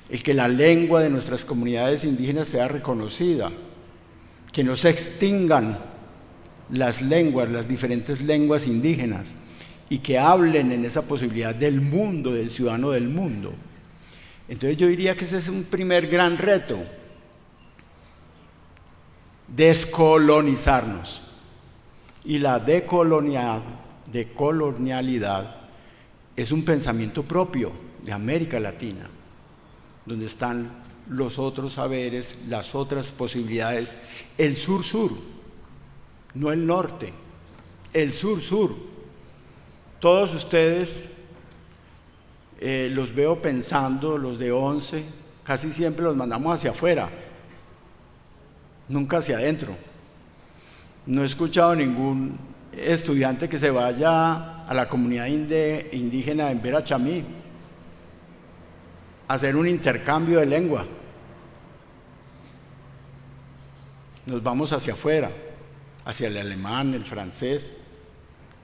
el que la lengua de nuestras comunidades indígenas sea reconocida, que no se extingan las lenguas, las diferentes lenguas indígenas, y que hablen en esa posibilidad del mundo, del ciudadano del mundo. Entonces yo diría que ese es un primer gran reto, descolonizarnos. Y la decolonialidad es un pensamiento propio de América Latina, donde están los otros saberes, las otras posibilidades, el sur-sur, no el norte, el sur-sur. Todos ustedes los veo pensando, los de 11, casi siempre los mandamos hacia afuera, nunca hacia adentro. No he escuchado ningún estudiante que se vaya a la comunidad indígena en Verachamí a hacer un intercambio de lengua. Nos vamos hacia afuera, hacia el alemán, el francés,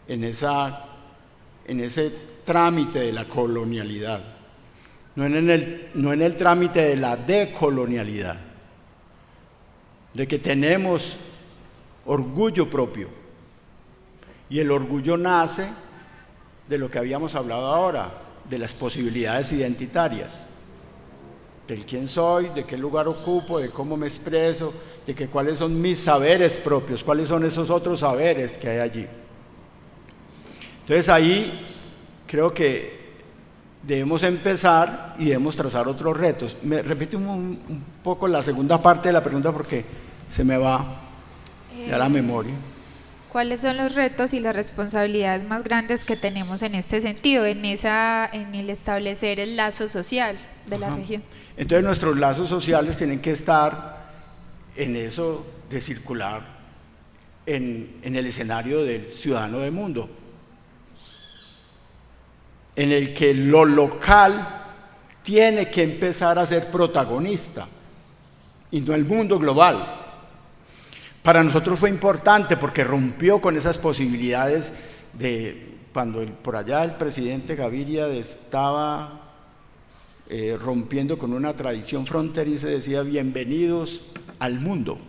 en ese trámite de la colonialidad, no en el trámite de la decolonialidad, de que tenemos orgullo propio, y el orgullo nace de lo que habíamos hablado ahora, de las posibilidades identitarias, del quién soy, de qué lugar ocupo, de cómo me expreso, de que cuáles son mis saberes propios, cuáles son esos otros saberes que hay allí. Entonces ahí creo que debemos empezar y debemos trazar otros retos. Me repite un poco la segunda parte de la pregunta porque se me va ya la memoria. ¿Cuáles son los retos y las responsabilidades más grandes que tenemos en este sentido, en el establecer el lazo social de la región? Entonces nuestros lazos sociales tienen que estar en eso de circular en el escenario del ciudadano del mundo, en el que lo local tiene que empezar a ser protagonista y no el mundo global. Para nosotros fue importante porque rompió con esas posibilidades de cuando por allá el presidente Gaviria estaba rompiendo con una tradición fronteriza, decía bienvenidos al mundo.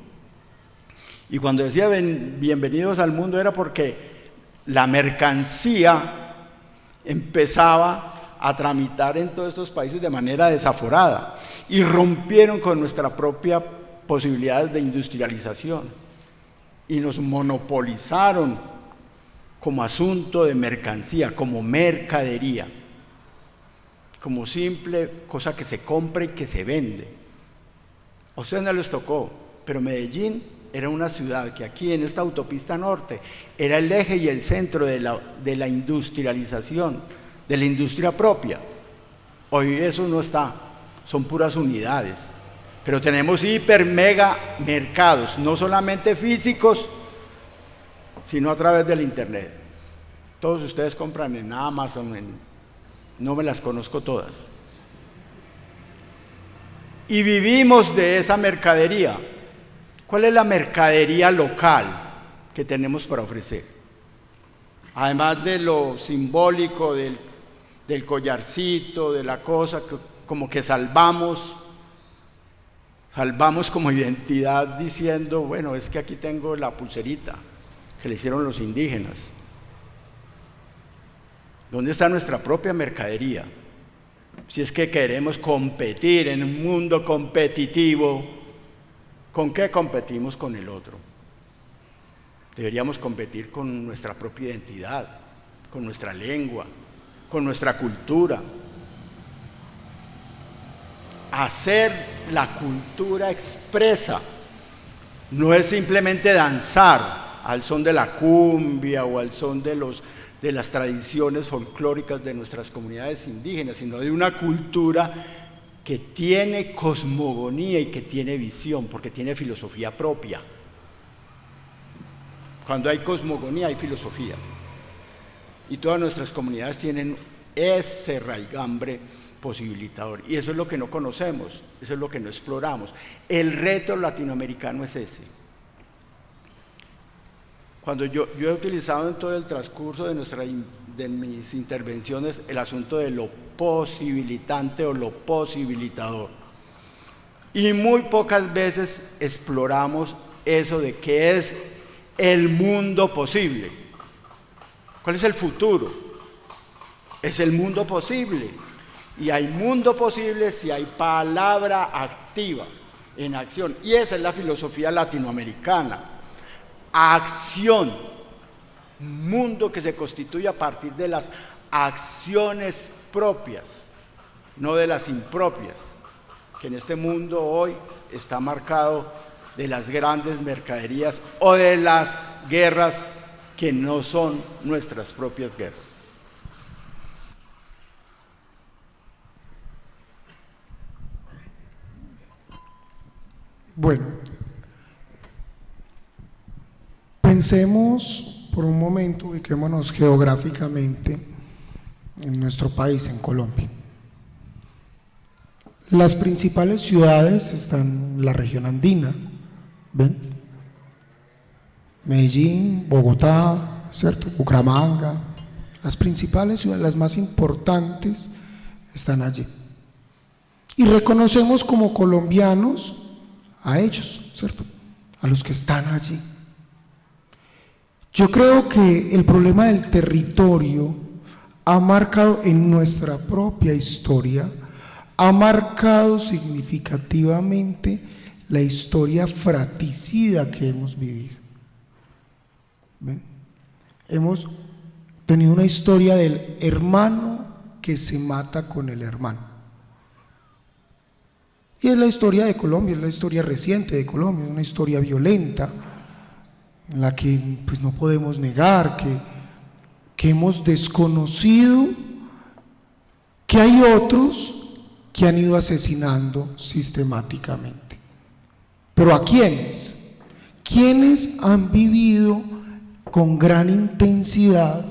Y cuando decía bienvenidos al mundo era porque la mercancía empezaba a tramitar en todos estos países de manera desaforada y rompieron con nuestra propia posibilidad de industrialización y nos monopolizaron como asunto de mercancía, como mercadería, como simple cosa que se compra y que se vende. A ustedes no les tocó, pero Medellín era una ciudad que aquí en esta autopista norte era el eje y el centro de la industrialización, de la industria propia. Hoy eso no está, son puras unidades. Pero tenemos hiper mega mercados, no solamente físicos, sino a través del internet. Todos ustedes compran en Amazon, no me las conozco todas. Y vivimos de esa mercadería. ¿Cuál es la mercadería local que tenemos para ofrecer? Además de lo simbólico del collarcito, de la cosa, como que salvamos como identidad diciendo, bueno, es que aquí tengo la pulserita que le hicieron los indígenas. ¿Dónde está nuestra propia mercadería? Si es que queremos competir en un mundo competitivo, ¿con qué competimos con el otro? Deberíamos competir con nuestra propia identidad, con nuestra lengua, con nuestra cultura. Hacer la cultura expresa no es simplemente danzar al son de la cumbia o al son de las tradiciones folclóricas de nuestras comunidades indígenas, sino de una cultura que tiene cosmogonía y que tiene visión, porque tiene filosofía propia. Cuando hay cosmogonía, hay filosofía. Y todas nuestras comunidades tienen ese raigambre posibilitador. Y eso es lo que no conocemos, eso es lo que no exploramos. El reto latinoamericano es ese. Cuando yo he utilizado en todo el transcurso de mis intervenciones el asunto de lo posibilitante o lo posibilitador. Y muy pocas veces exploramos eso de qué es el mundo posible. ¿Cuál es el futuro? Es el mundo posible. Y hay mundo posible si hay palabra activa en acción. Y esa es la filosofía latinoamericana. Acción. Un mundo que se constituye a partir de las acciones propias, no de las impropias, que en este mundo hoy está marcado de las grandes mercaderías o de las guerras que no son nuestras propias guerras. Bueno, pensemos por un momento, ubiquémonos geográficamente en nuestro país, en Colombia. Las principales ciudades están en la región andina, ¿ven? Medellín, Bogotá, ¿cierto? Bucaramanga, las principales ciudades, las más importantes, están allí. Y reconocemos como colombianos a ellos, ¿cierto? A los que están allí. Yo creo que el problema del territorio ha marcado en nuestra propia historia, ha marcado significativamente la historia fratricida que hemos vivido. ¿Ven? Hemos tenido una historia del hermano que se mata con el hermano. Y es la historia de Colombia, es la historia reciente de Colombia, es una historia violenta, en la que pues no podemos negar que hemos desconocido que hay otros que han ido asesinando sistemáticamente. ¿Pero a quiénes? ¿Quiénes han vivido con gran intensidad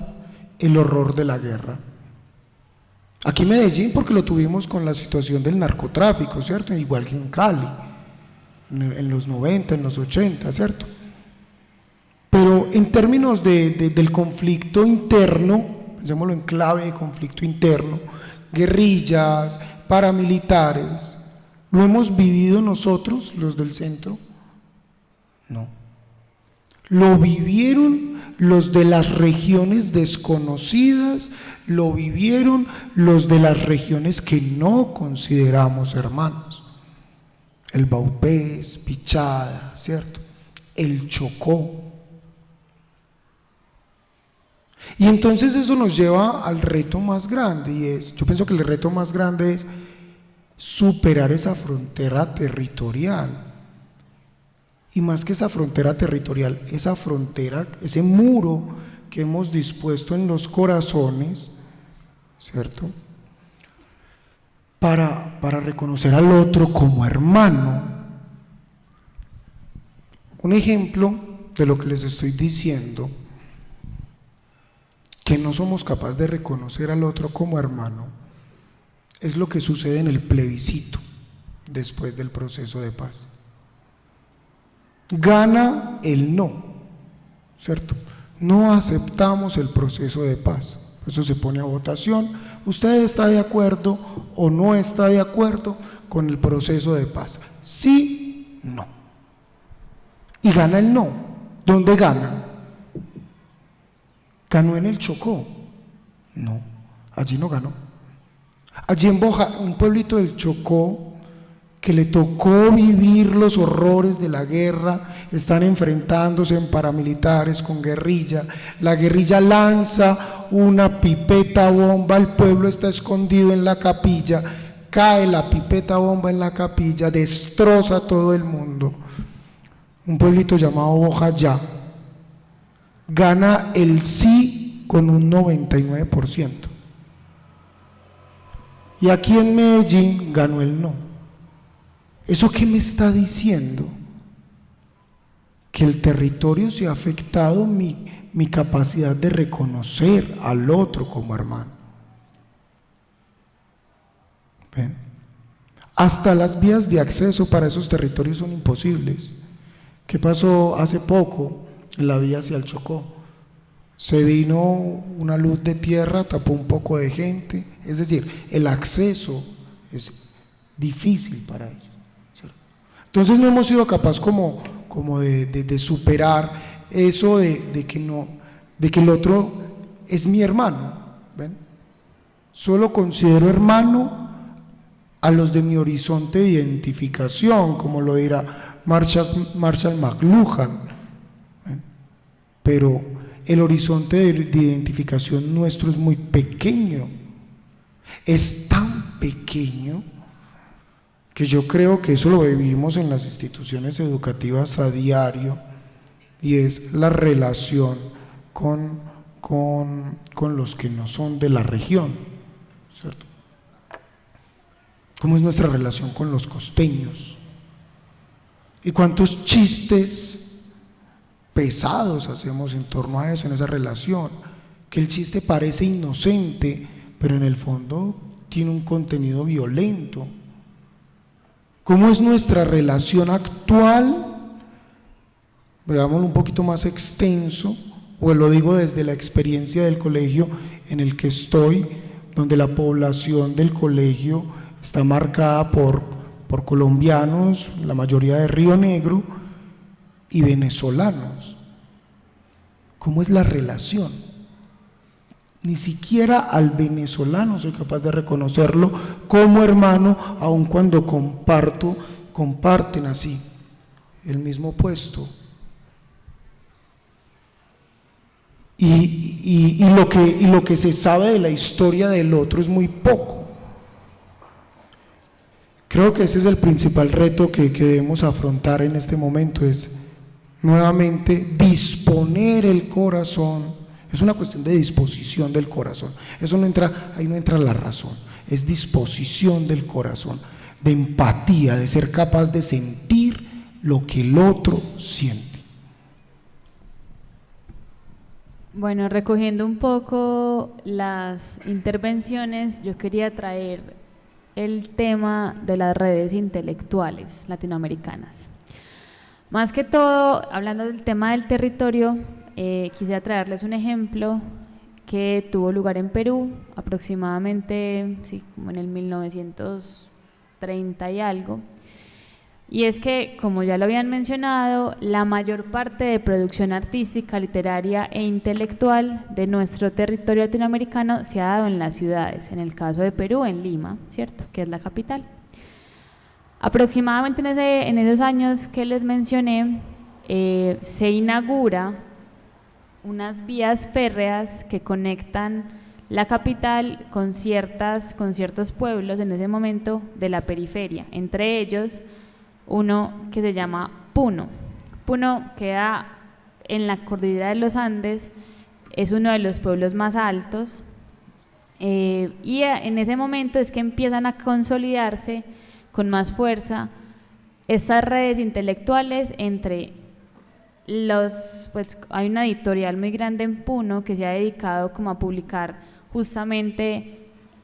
el horror de la guerra? Aquí en Medellín, porque lo tuvimos con la situación del narcotráfico, ¿cierto? Igual que en Cali, en los 90, en los 80, ¿cierto? Pero en términos del conflicto interno, pensémoslo en clave de conflicto interno, guerrillas, paramilitares, ¿lo hemos vivido nosotros, los del centro? No. Lo vivieron los de las regiones desconocidas, lo vivieron los de las regiones que no consideramos hermanos. El Baupés, Pichada, ¿cierto? El Chocó. Y entonces eso nos lleva al reto más grande, y yo pienso que el reto más grande es superar esa frontera territorial. Y más que esa frontera territorial, esa frontera, ese muro que hemos dispuesto en los corazones, ¿cierto? Para reconocer al otro como hermano. Un ejemplo de lo que les estoy diciendo, que no somos capaces de reconocer al otro como hermano, es lo que sucede en el plebiscito después del proceso de paz. Gana el no, ¿cierto? No aceptamos el proceso de paz. Eso se pone a votación. ¿Usted está de acuerdo o no está de acuerdo con el proceso de paz? Sí, no. Y gana el no. ¿Dónde gana? ¿Ganó en el Chocó? No, allí no ganó. Allí en Boja, un pueblito del Chocó, que le tocó vivir los horrores de la guerra, están enfrentándose en paramilitares con guerrilla. La guerrilla lanza una pipeta bomba, el pueblo está escondido en la capilla, cae la pipeta bomba en la capilla, destroza todo el mundo. Un pueblito llamado Bojayá gana el sí con un 99%. Y aquí en Medellín ganó el no. ¿Eso qué me está diciendo? que el territorio se ha afectado mi capacidad de reconocer al otro como hermano. ¿Ven? Hasta las vías de acceso para esos territorios son imposibles. ¿Qué pasó hace poco en la vía hacia el Chocó? Se vino una luz de tierra, tapó un poco de gente, es decir, el acceso es difícil para ellos, ¿cierto? Entonces no hemos sido capaces como de superar eso de que el otro es mi hermano. ¿Ven? Solo considero hermano a los de mi horizonte de identificación, como lo dirá Marshall McLuhan. ¿Ven? Pero el horizonte de identificación nuestro es muy pequeño, es tan pequeño que yo creo que eso lo vivimos en las instituciones educativas a diario, y es la relación con los que no son de la región, ¿cierto? ¿Cómo es nuestra relación con los costeños? ¿Y cuántos chistes pesados hacemos en torno a eso, en esa relación? Que el chiste parece inocente, pero en el fondo tiene un contenido violento. ¿Cómo es nuestra relación actual? Veámoslo un poquito más extenso, o lo digo desde la experiencia del colegio en el que estoy, donde la población del colegio está marcada por colombianos, la mayoría de Río Negro, y venezolanos. ¿Cómo es la relación? Ni siquiera al venezolano soy capaz de reconocerlo como hermano, aun cuando comparten así el mismo puesto. Y lo que se sabe de la historia del otro es muy poco. Creo que ese es el principal reto que debemos afrontar en este momento, es nuevamente disponer el corazón. Es una cuestión de disposición del corazón. Ahí no entra la razón, es disposición del corazón, de empatía, de ser capaz de sentir lo que el otro siente. Bueno, recogiendo un poco las intervenciones, yo quería traer el tema de las redes intelectuales latinoamericanas. Más que todo, hablando del tema del territorio, quisiera traerles un ejemplo que tuvo lugar en Perú, aproximadamente, sí, como en el 1930 y algo, y es que, como ya lo habían mencionado, la mayor parte de producción artística, literaria e intelectual de nuestro territorio latinoamericano se ha dado en las ciudades, en el caso de Perú, en Lima, ¿cierto?, que es la capital. Aproximadamente en esos años que les mencioné, se inaugura unas vías férreas que conectan la capital con ciertos pueblos en ese momento de la periferia, entre ellos uno que se llama Puno. Puno queda en la cordillera de los Andes, es uno de los pueblos más altos, y en ese momento es que empiezan a consolidarse con más fuerza estas redes intelectuales entre pues hay una editorial muy grande en Puno que se ha dedicado como a publicar justamente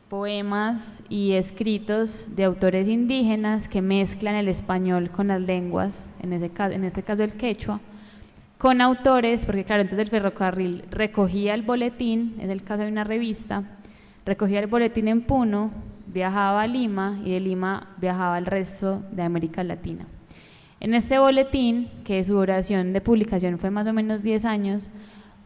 poemas y escritos de autores indígenas que mezclan el español con las lenguas, en este caso el quechua, con autores, porque claro, entonces el ferrocarril recogía el boletín, es el caso de una revista, recogía el boletín en Puno, viajaba a Lima y de Lima viajaba al resto de América Latina. En este boletín, que su duración de publicación fue más o menos 10 años,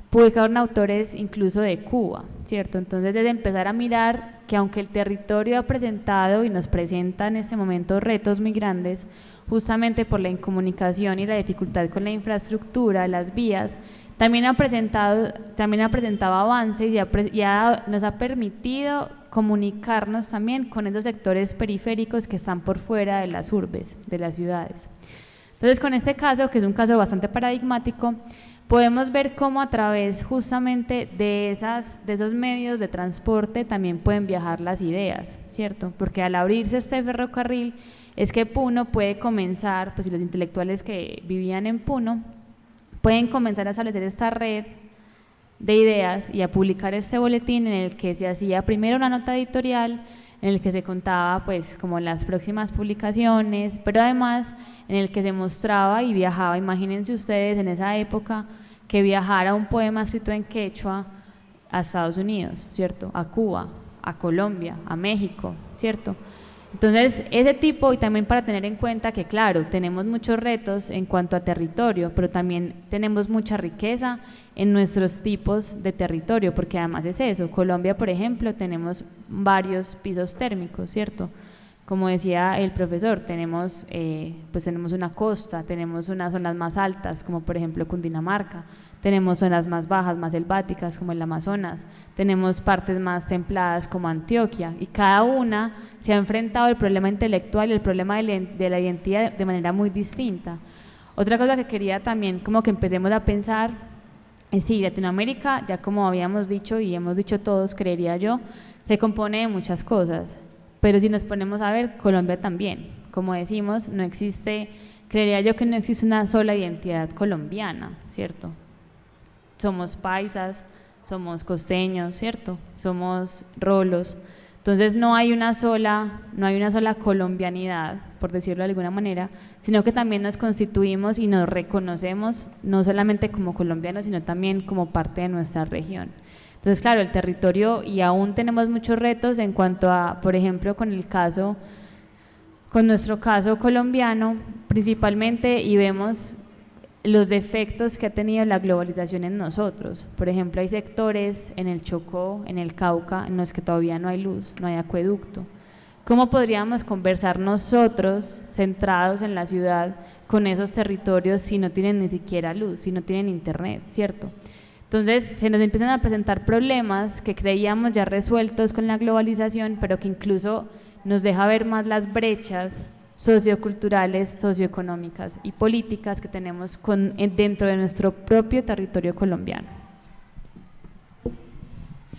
publicaron autores incluso de Cuba, ¿cierto? Entonces, desde empezar a mirar que aunque el territorio ha presentado y nos presenta en este momento retos muy grandes, justamente por la incomunicación y la dificultad con la infraestructura, las vías, también ha presentado avances y nos ha permitido comunicarnos también con esos sectores periféricos que están por fuera de las urbes, de las ciudades. Entonces, con este caso, que es un caso bastante paradigmático, podemos ver cómo a través justamente de esos medios de transporte también pueden viajar las ideas, ¿cierto? Porque al abrirse este ferrocarril es que Puno puede comenzar, pues y los intelectuales que vivían en Puno pueden comenzar a establecer esta red de ideas y a publicar este boletín en el que se hacía primero una nota editorial, en el que se contaba pues como las próximas publicaciones, pero además en el que se mostraba y viajaba, imagínense ustedes en esa época, que viajara un poema escrito en quechua a Estados Unidos, ¿cierto? A Cuba, a Colombia, a México, ¿cierto? Entonces, ese tipo, y también para tener en cuenta que, claro, tenemos muchos retos en cuanto a territorio, pero también tenemos mucha riqueza en nuestros tipos de territorio, porque además es eso, Colombia, por ejemplo, tenemos varios pisos térmicos, ¿cierto? Como decía el profesor, tenemos una costa, tenemos unas zonas más altas, como por ejemplo Cundinamarca, tenemos zonas más bajas, más selváticas, como el Amazonas, tenemos partes más templadas como Antioquia, y cada una se ha enfrentado al problema intelectual y el problema de la identidad de manera muy distinta. Otra cosa que quería también como que empecemos a pensar es sí, Latinoamérica, ya como habíamos dicho y hemos dicho todos, creería yo, se compone de muchas cosas, pero si nos ponemos a ver, Colombia también, como decimos, no existe, creería yo que no existe una sola identidad colombiana, ¿cierto? Somos paisas, somos costeños, ¿cierto? Somos rolos, entonces no hay una sola colombianidad, por decirlo de alguna manera, sino que también nos constituimos y nos reconocemos no solamente como colombianos, sino también como parte de nuestra región. Entonces, claro, el territorio, y aún tenemos muchos retos en cuanto a, por ejemplo, con nuestro caso colombiano, principalmente, y vemos los defectos que ha tenido la globalización en nosotros. Por ejemplo, hay sectores en el Chocó, en el Cauca, en los que todavía no hay luz, no hay acueducto. ¿Cómo podríamos conversar nosotros, centrados en la ciudad, con esos territorios si no tienen ni siquiera luz, si no tienen internet, ¿cierto? Entonces se nos empiezan a presentar problemas que creíamos ya resueltos con la globalización, pero que incluso nos deja ver más las brechas socioculturales, socioeconómicas y políticas que tenemos dentro de nuestro propio territorio colombiano.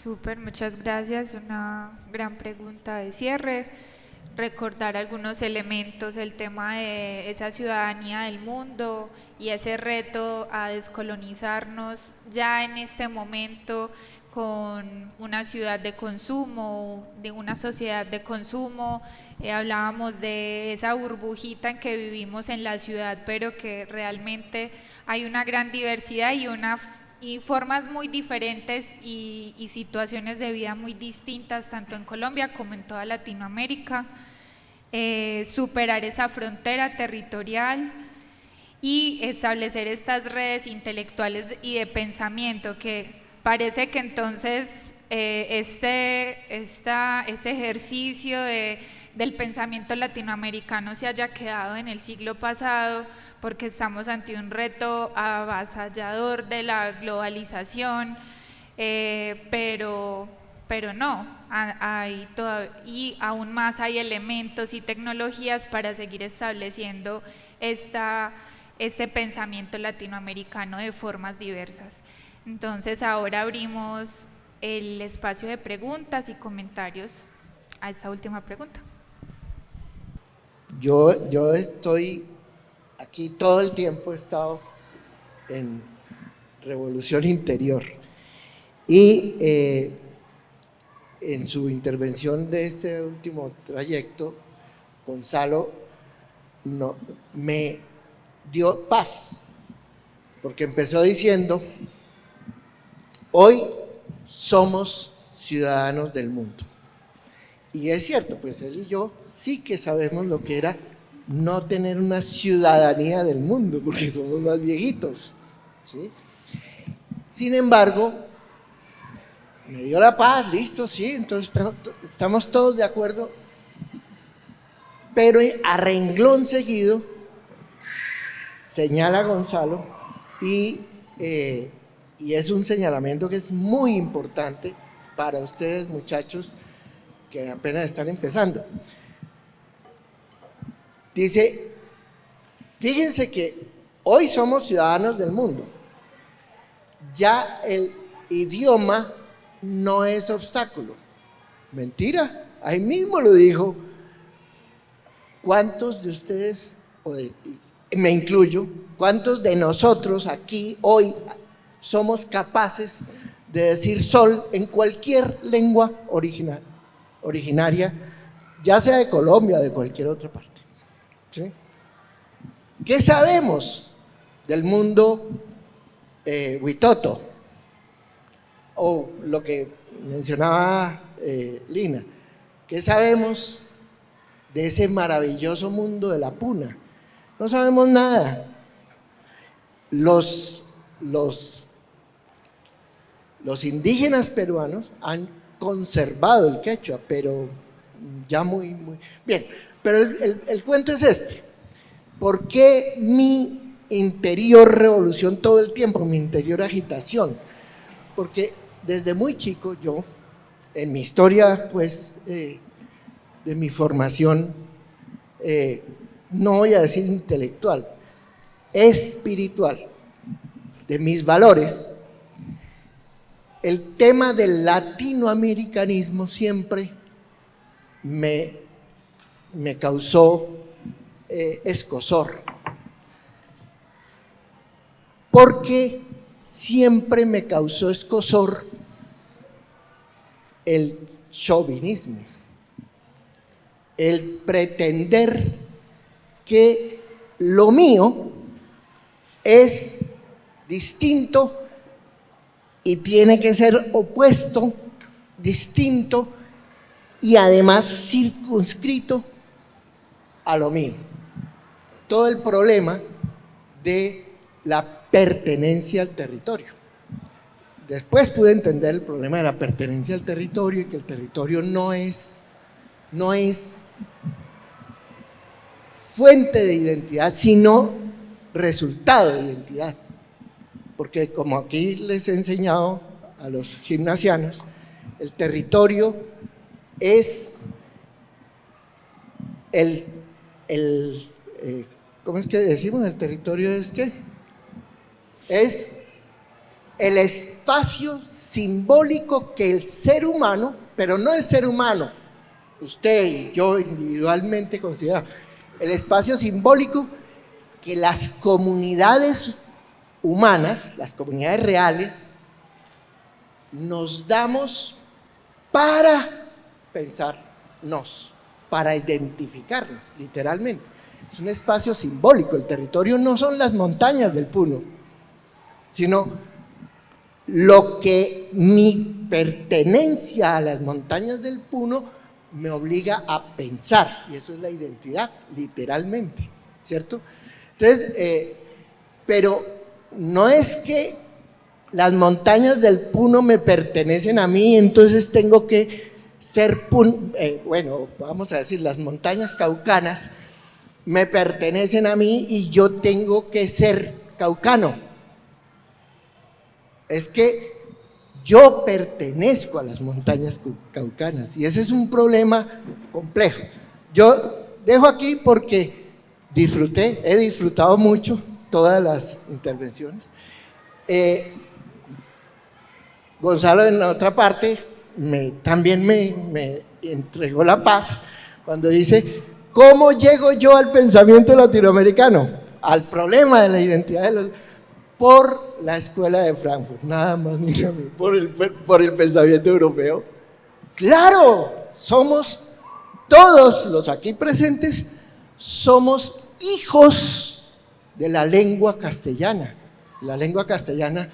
Súper, muchas gracias. Una gran pregunta de cierre. Recordar algunos elementos, el tema de esa ciudadanía del mundo y ese reto a descolonizarnos ya en este momento con una ciudad de consumo, de una sociedad de consumo. Hablábamos de esa burbujita en que vivimos en la ciudad, pero que realmente hay una gran diversidad y formas muy diferentes y situaciones de vida muy distintas, tanto en Colombia como en toda Latinoamérica. Superar esa frontera territorial y establecer estas redes intelectuales y de pensamiento, que parece que entonces este ejercicio del pensamiento latinoamericano se haya quedado en el siglo pasado, porque estamos ante un reto avasallador de la globalización, pero no, y aún más hay elementos y tecnologías para seguir estableciendo este pensamiento latinoamericano de formas diversas. Entonces ahora abrimos el espacio de preguntas y comentarios a esta última pregunta. Yo estoy aquí todo el tiempo, he estado en Revolución Interior y en su intervención de este último trayecto, Gonzalo me dio paz, porque empezó diciendo: hoy somos ciudadanos del mundo. Y es cierto, pues él y yo sí que sabemos lo que era no tener una ciudadanía del mundo, porque somos más viejitos, ¿sí? Sin embargo, me dio la paz, listo, sí, entonces estamos todos de acuerdo, pero a renglón seguido señala Gonzalo y es un señalamiento que es muy importante para ustedes, muchachos, que apenas están empezando. Dice: fíjense que hoy somos ciudadanos del mundo, ya el idioma no es obstáculo. Mentira, ahí mismo lo dijo. ¿Cuántos de ustedes me incluyo, ¿cuántos de nosotros aquí hoy somos capaces de decir sol en cualquier lengua originaria, ya sea de Colombia o de cualquier otra parte? ¿Sí? ¿Qué sabemos del mundo huitoto? O lo que mencionaba Lina, ¿qué sabemos de ese maravilloso mundo de la puna? No sabemos nada. Los indígenas peruanos han conservado el quechua, pero ya muy bien. Pero el cuento es este. ¿Por qué mi interior revolución todo el tiempo, mi interior agitación? Porque desde muy chico yo, en mi historia pues de mi formación, no voy a decir intelectual, espiritual, de mis valores, el tema del latinoamericanismo siempre me causó escozor, porque siempre me causó escozor el chauvinismo, el pretender que lo mío es distinto y tiene que ser opuesto, distinto y además circunscrito a lo mío. Todo el problema de la pertenencia al territorio. Después pude entender el problema de la pertenencia al territorio y que el territorio no es fuente de identidad, sino resultado de identidad. Porque como aquí les he enseñado a los gimnasianos, el territorio es ¿cómo es que decimos? El territorio es ¿qué? Es el espacio simbólico que el ser humano, pero no el ser humano, usted y yo individualmente consideramos, el espacio simbólico que las comunidades humanas, las comunidades reales, nos damos para pensarnos, para identificarnos, literalmente. Es un espacio simbólico. El territorio no son las montañas del Puno, sino lo que mi pertenencia a las montañas del Puno me obliga a pensar, y eso es la identidad, literalmente, ¿cierto? Entonces, pero no es que las montañas del Puno me pertenecen a mí, entonces tengo que ser, bueno, vamos a decir, las montañas caucanas me pertenecen a mí y yo tengo que ser caucano. Es que yo pertenezco a las montañas caucanas y ese es un problema complejo. Yo dejo aquí porque he disfrutado mucho todas las intervenciones. Gonzalo en la otra parte también me entregó la paz cuando dice, ¿cómo llego yo al pensamiento latinoamericano? Al problema de la identidad de los... Por la escuela de Frankfurt, nada más ni nada menos, por el pensamiento europeo. Claro, somos todos los aquí presentes, somos hijos de la lengua castellana. La lengua castellana,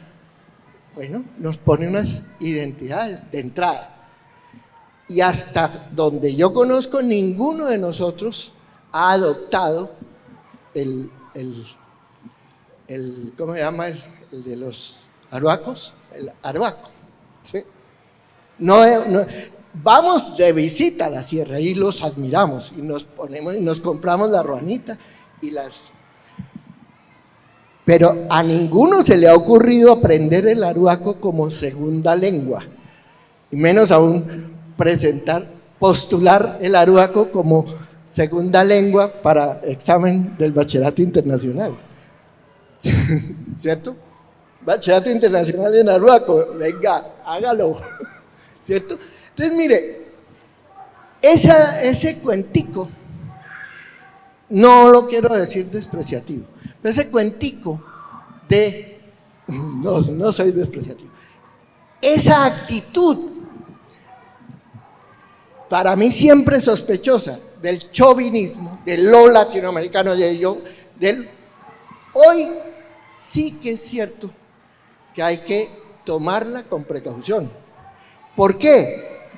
bueno, nos pone unas identidades de entrada. Y hasta donde yo conozco, ninguno de nosotros ha adoptado ¿cómo se llama? El de los aruacos, el aruaco. ¿Sí? No, vamos de visita a la sierra y los admiramos y nos ponemos y nos compramos la ruanita y pero a ninguno se le ha ocurrido aprender el aruaco como segunda lengua y menos aún postular el aruaco como segunda lengua para examen del bachillerato internacional. ¿Cierto? Bachillerato internacional en aruaco, venga, hágalo, ¿cierto? Entonces, mire, ese cuentico no lo quiero decir despreciativo, pero ese cuentico de, no soy despreciativo, esa actitud, para mí siempre sospechosa, del chauvinismo, de lo latinoamericano, hoy sí que es cierto que hay que tomarla con precaución. ¿Por qué?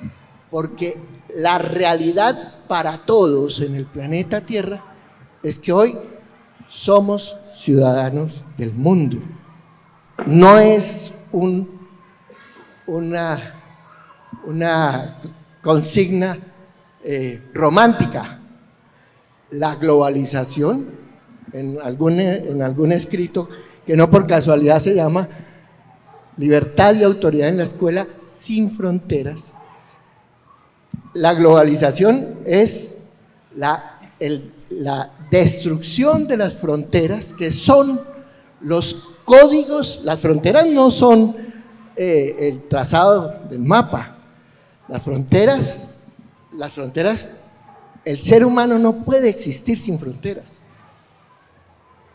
Porque la realidad para todos en el planeta Tierra es que hoy somos ciudadanos del mundo. No es una consigna romántica. La globalización, en algún escrito que no por casualidad se llama Libertad y autoridad en la escuela sin fronteras, la globalización es la destrucción de las fronteras, que son los códigos. Las fronteras no son el trazado del mapa. Las fronteras, el ser humano no puede existir sin fronteras.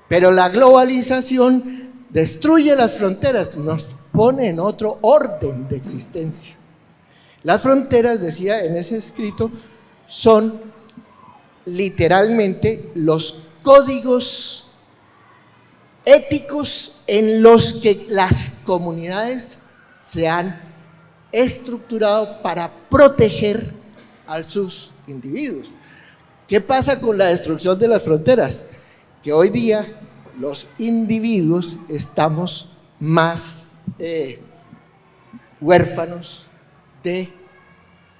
Pero la globalización destruye las fronteras, nos pone en otro orden de existencia. Las fronteras, decía en ese escrito, son literalmente los códigos éticos en los que las comunidades se han estructurado para proteger a sus individuos. ¿Qué pasa con la destrucción de las fronteras? Que hoy día los individuos estamos más huérfanos de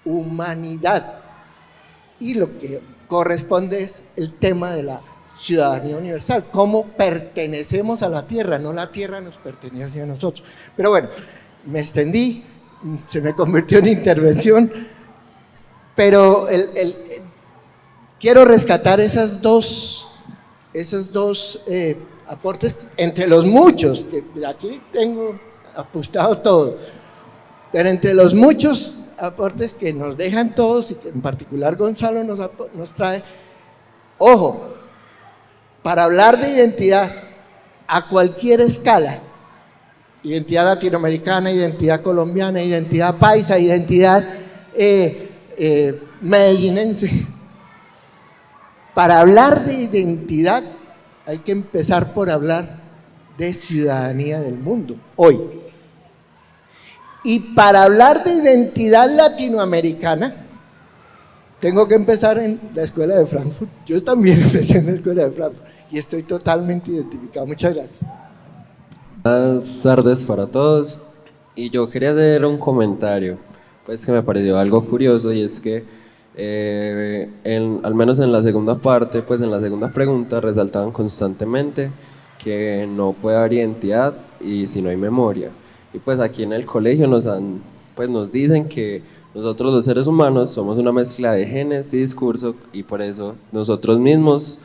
humanidad, y lo que corresponde es el tema de la ciudadanía universal, cómo pertenecemos a la tierra, no la tierra nos pertenece a nosotros. Pero bueno, me extendí, se me convirtió en intervención, pero quiero rescatar esos dos aportes, entre los muchos, que aquí tengo apuntado todo, pero entre los muchos aportes que nos dejan todos, y que en particular Gonzalo nos trae. Ojo, para hablar de identidad a cualquier escala, identidad latinoamericana, identidad colombiana, identidad paisa, identidad medellinense, para hablar de identidad hay que empezar por hablar de ciudadanía del mundo, hoy. Y para hablar de identidad latinoamericana, tengo que empezar en la Escuela de Frankfurt. Yo también empecé en la Escuela de Frankfurt y estoy totalmente identificado. Muchas gracias. Buenas tardes para todos. Y yo quería hacer un comentario, pues que me pareció algo curioso, y es que al menos en la segunda parte, pues en la segunda pregunta, resaltaban constantemente que no puede haber identidad y si no hay memoria. Y pues aquí en el colegio nos dicen que nosotros los seres humanos somos una mezcla de genes y discurso, y por eso nosotros mismos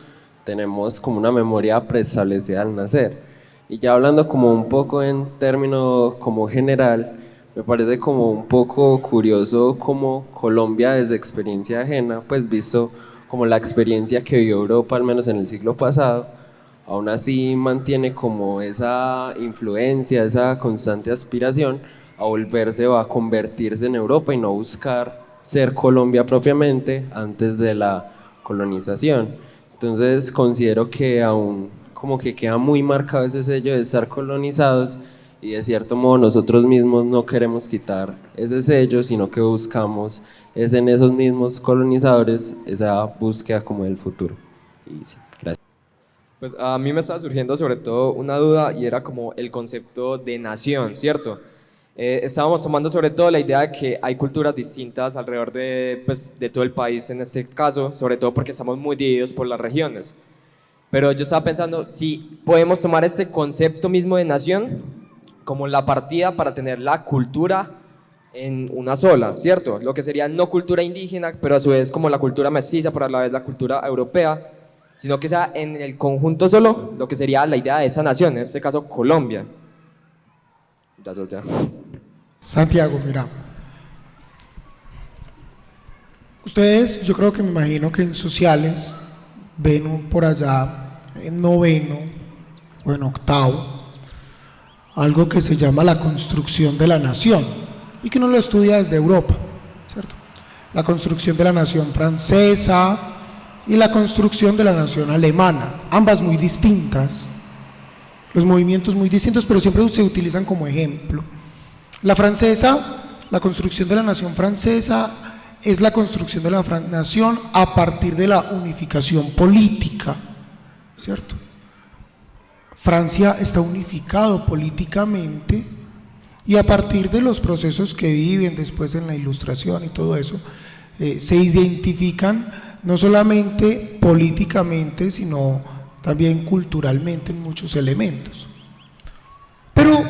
tenemos como una memoria preestablecida al nacer. Y ya hablando como un poco en términos como general, me parece como un poco curioso como Colombia, desde experiencia ajena, pues visto como la experiencia que vivió Europa al menos en el siglo pasado, aún así mantiene como esa influencia, esa constante aspiración a volverse o a convertirse en Europa y no buscar ser Colombia propiamente antes de la colonización. Entonces considero que aún como que queda muy marcado ese sello de estar colonizados, y de cierto modo nosotros mismos no queremos quitar ese sello, sino que buscamos en esos mismos colonizadores esa búsqueda como del futuro. Y sí, gracias. Pues a mí me estaba surgiendo sobre todo una duda, y era como el concepto de nación, ¿cierto? Estábamos tomando sobre todo la idea de que hay culturas distintas alrededor de todo el país en este caso, sobre todo porque estamos muy divididos por las regiones. Pero yo estaba pensando si podemos tomar este concepto mismo de nación como la partida para tener la cultura en una sola, ¿cierto? Lo que sería no cultura indígena, pero a su vez como la cultura mestiza, pero a la vez la cultura europea, sino que sea en el conjunto solo lo que sería la idea de esa nación, en este caso Colombia. Ya. Santiago, mira, ustedes, yo creo que me imagino que en sociales ven por allá en noveno o en octavo algo que se llama la construcción de la nación y que uno lo estudia desde Europa, ¿cierto? La construcción de la nación francesa y la construcción de la nación alemana, ambas muy distintas, los movimientos muy distintos, pero siempre se utilizan como ejemplo. La francesa, la construcción de la nación francesa es la construcción de la nación a partir de la unificación política, ¿cierto? Francia está unificado políticamente y a partir de los procesos que viven después en la Ilustración y todo eso, se identifican no solamente políticamente, sino también culturalmente en muchos elementos. Pero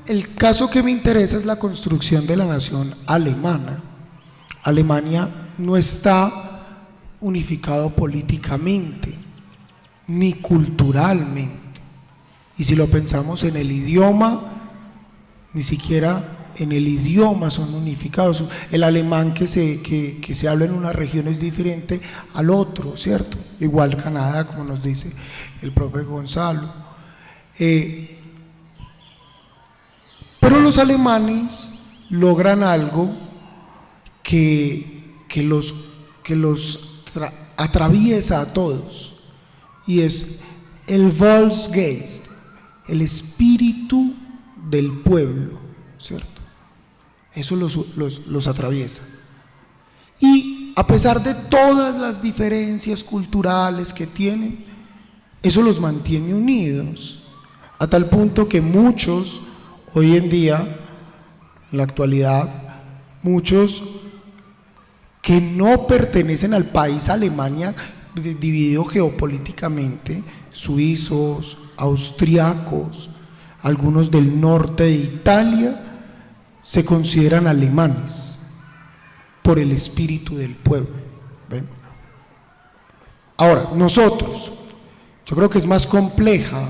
el caso que me interesa es la construcción de la nación alemana. Alemania no está unificado políticamente ni culturalmente. Y si lo pensamos en el idioma, ni siquiera en el idioma son unificados. El alemán que se habla en una región es diferente al otro, ¿cierto? Igual Canadá, como nos dice el profe Gonzalo. Pero los alemanes logran algo que los atraviesa a todos, y es el Volksgeist, el espíritu del pueblo, ¿cierto? Eso los atraviesa. Y a pesar de todas las diferencias culturales que tienen, eso los mantiene unidos, a tal punto que muchos, hoy en día, en la actualidad, muchos que no pertenecen al país Alemania, dividido geopolíticamente, suizos, austriacos, algunos del norte de Italia, se consideran alemanes por el espíritu del pueblo. ¿Ven? Ahora, nosotros, yo creo que es más compleja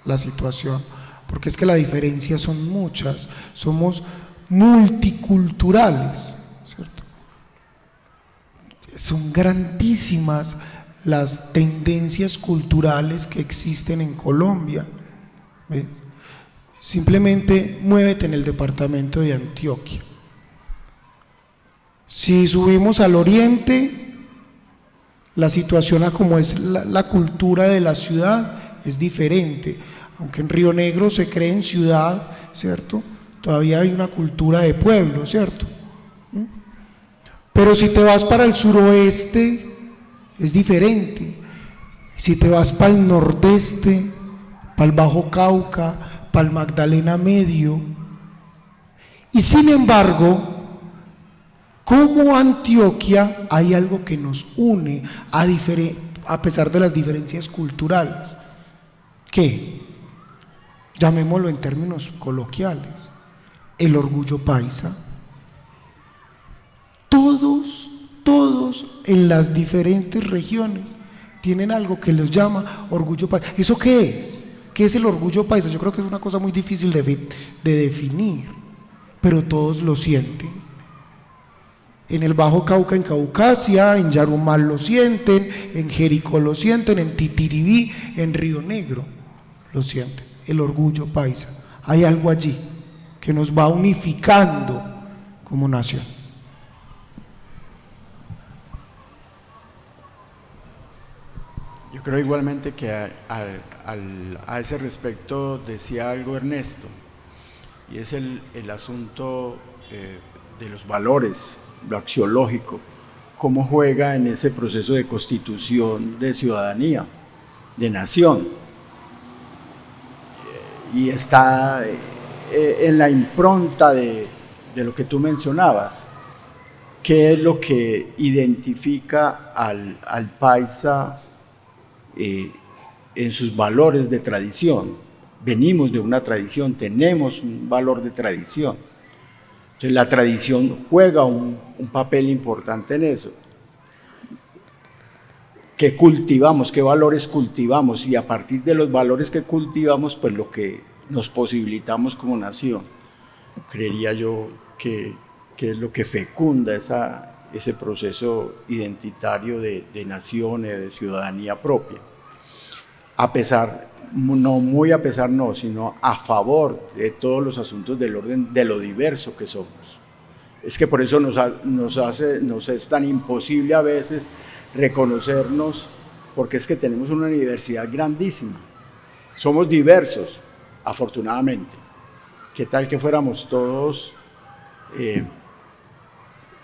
la situación, porque es que las diferencias son muchas, somos multiculturales, ¿cierto? Son grandísimas las tendencias culturales que existen en Colombia. ¿Ves? Simplemente muévete en el departamento de Antioquia. Si subimos al oriente, la situación a como es la cultura de la ciudad es diferente. Aunque en Río Negro se cree en ciudad, ¿cierto? Todavía hay una cultura de pueblo, ¿cierto? Pero si te vas para el suroeste, es diferente. Si te vas para el nordeste, para el Bajo Cauca, para el Magdalena Medio, y sin embargo, como Antioquia, hay algo que nos une a pesar de las diferencias culturales. ¿Qué? Llamémoslo en términos coloquiales, el orgullo paisa. Todos en las diferentes regiones tienen algo que les llama orgullo paisa. ¿Eso qué es? ¿Qué es el orgullo paisa? Yo creo que es una cosa muy difícil de definir, pero todos lo sienten. En el Bajo Cauca, en Caucasia, en Yarumal lo sienten, en Jericó lo sienten, en Titiribí, en Río Negro lo sienten. El orgullo paisa. Hay algo allí que nos va unificando como nación. Yo creo igualmente que a ese respecto decía algo Ernesto, y es el asunto de los valores, lo axiológico, cómo juega en ese proceso de constitución de ciudadanía, de nación, y está en la impronta de lo que tú mencionabas. ¿Qué es lo que identifica al paisa en sus valores de tradición? Venimos de una tradición, tenemos un valor de tradición. Entonces la tradición juega un papel importante en eso. ¿Qué cultivamos? ¿Qué valores cultivamos? Y a partir de los valores que cultivamos, pues lo que nos posibilitamos como nación. Creería yo que es lo que fecunda ese proceso identitario de naciones, de ciudadanía propia. A pesar, no, sino a favor de todos los asuntos del orden de lo diverso que somos. Es que por eso nos es tan imposible a veces reconocernos, porque es que tenemos una universidad grandísima. Somos diversos, afortunadamente. ¿Qué tal que fuéramos todos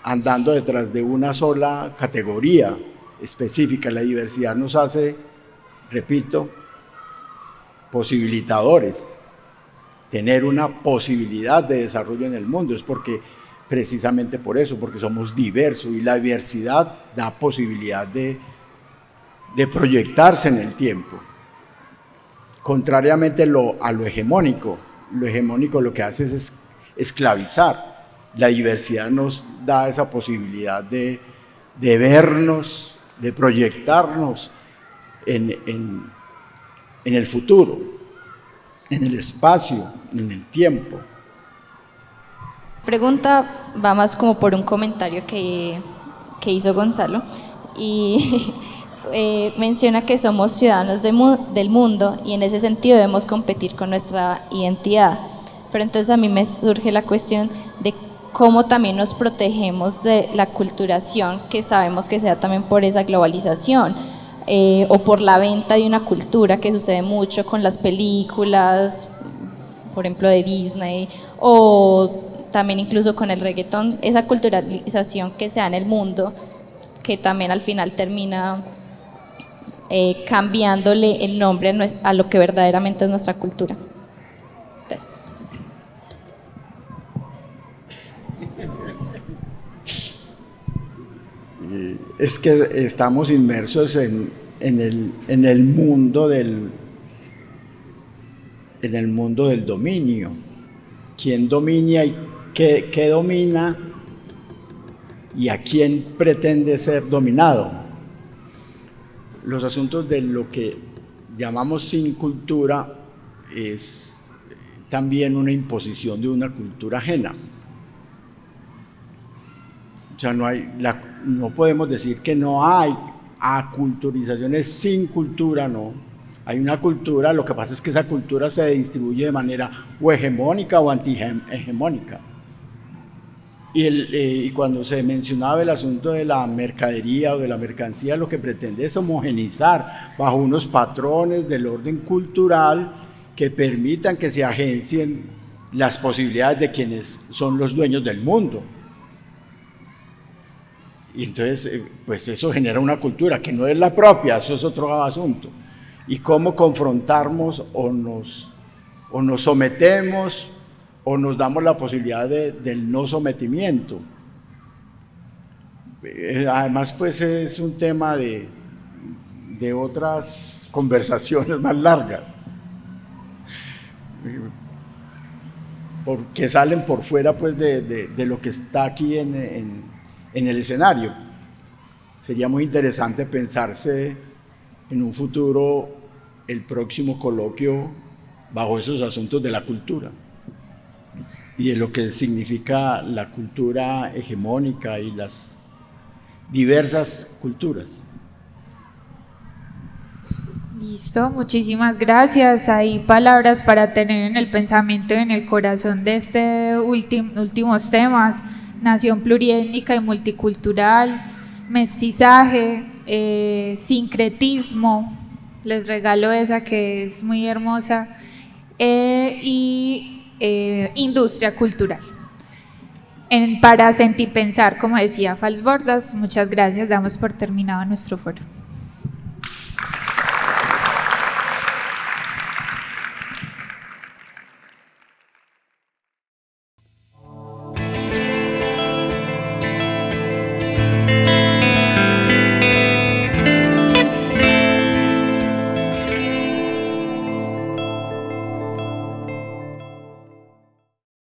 andando detrás de una sola categoría específica? La diversidad nos hace, repito, posibilitadores, tener una posibilidad de desarrollo en el mundo. Es porque, precisamente por eso, porque somos diversos, y la diversidad da posibilidad de proyectarse en el tiempo. Contrariamente a lo hegemónico lo que hace es esclavizar. La diversidad nos da esa posibilidad de vernos, de proyectarnos en el futuro, en el espacio, en el tiempo. Pregunta va más como por un comentario que hizo Gonzalo, y menciona que somos ciudadanos del mundo, y en ese sentido debemos competir con nuestra identidad. Pero entonces a mí me surge la cuestión de cómo también nos protegemos de la aculturación, que sabemos que se da también por esa globalización, o por la venta de una cultura, que sucede mucho con las películas, por ejemplo de Disney, o también incluso con el reggaetón, esa culturalización que se da en el mundo, que también al final termina cambiándole el nombre a lo que verdaderamente es nuestra cultura. Gracias. Es que estamos inmersos en el mundo del dominio. ¿Quién domina y qué domina, y a quién pretende ser dominado? Los asuntos de lo que llamamos sin cultura es también una imposición de una cultura ajena. O sea, no podemos decir que no hay aculturizaciones sin cultura, no. Hay una cultura, lo que pasa es que esa cultura se distribuye de manera o hegemónica o antihegemónica. Y cuando se mencionaba el asunto de la mercadería o de la mercancía, lo que pretende es homogenizar bajo unos patrones del orden cultural que permitan que se agencien las posibilidades de quienes son los dueños del mundo. Y entonces, pues eso genera una cultura que no es la propia, eso es otro asunto. Y cómo confrontamos o nos sometemos o nos damos la posibilidad del no sometimiento. Además, pues es un tema de otras conversaciones más largas, porque salen por fuera pues de lo que está aquí en el escenario. Sería muy interesante pensarse en un futuro el próximo coloquio bajo esos asuntos de la cultura y de lo que significa la cultura hegemónica y las diversas culturas. Listo, muchísimas gracias. Hay palabras para tener en el pensamiento y en el corazón de este últimos temas: nación pluriétnica y multicultural, mestizaje, sincretismo, les regalo esa que es muy hermosa, y industria cultural. Para sentir pensar, como decía Fals Bordas. Muchas gracias, damos por terminado nuestro foro.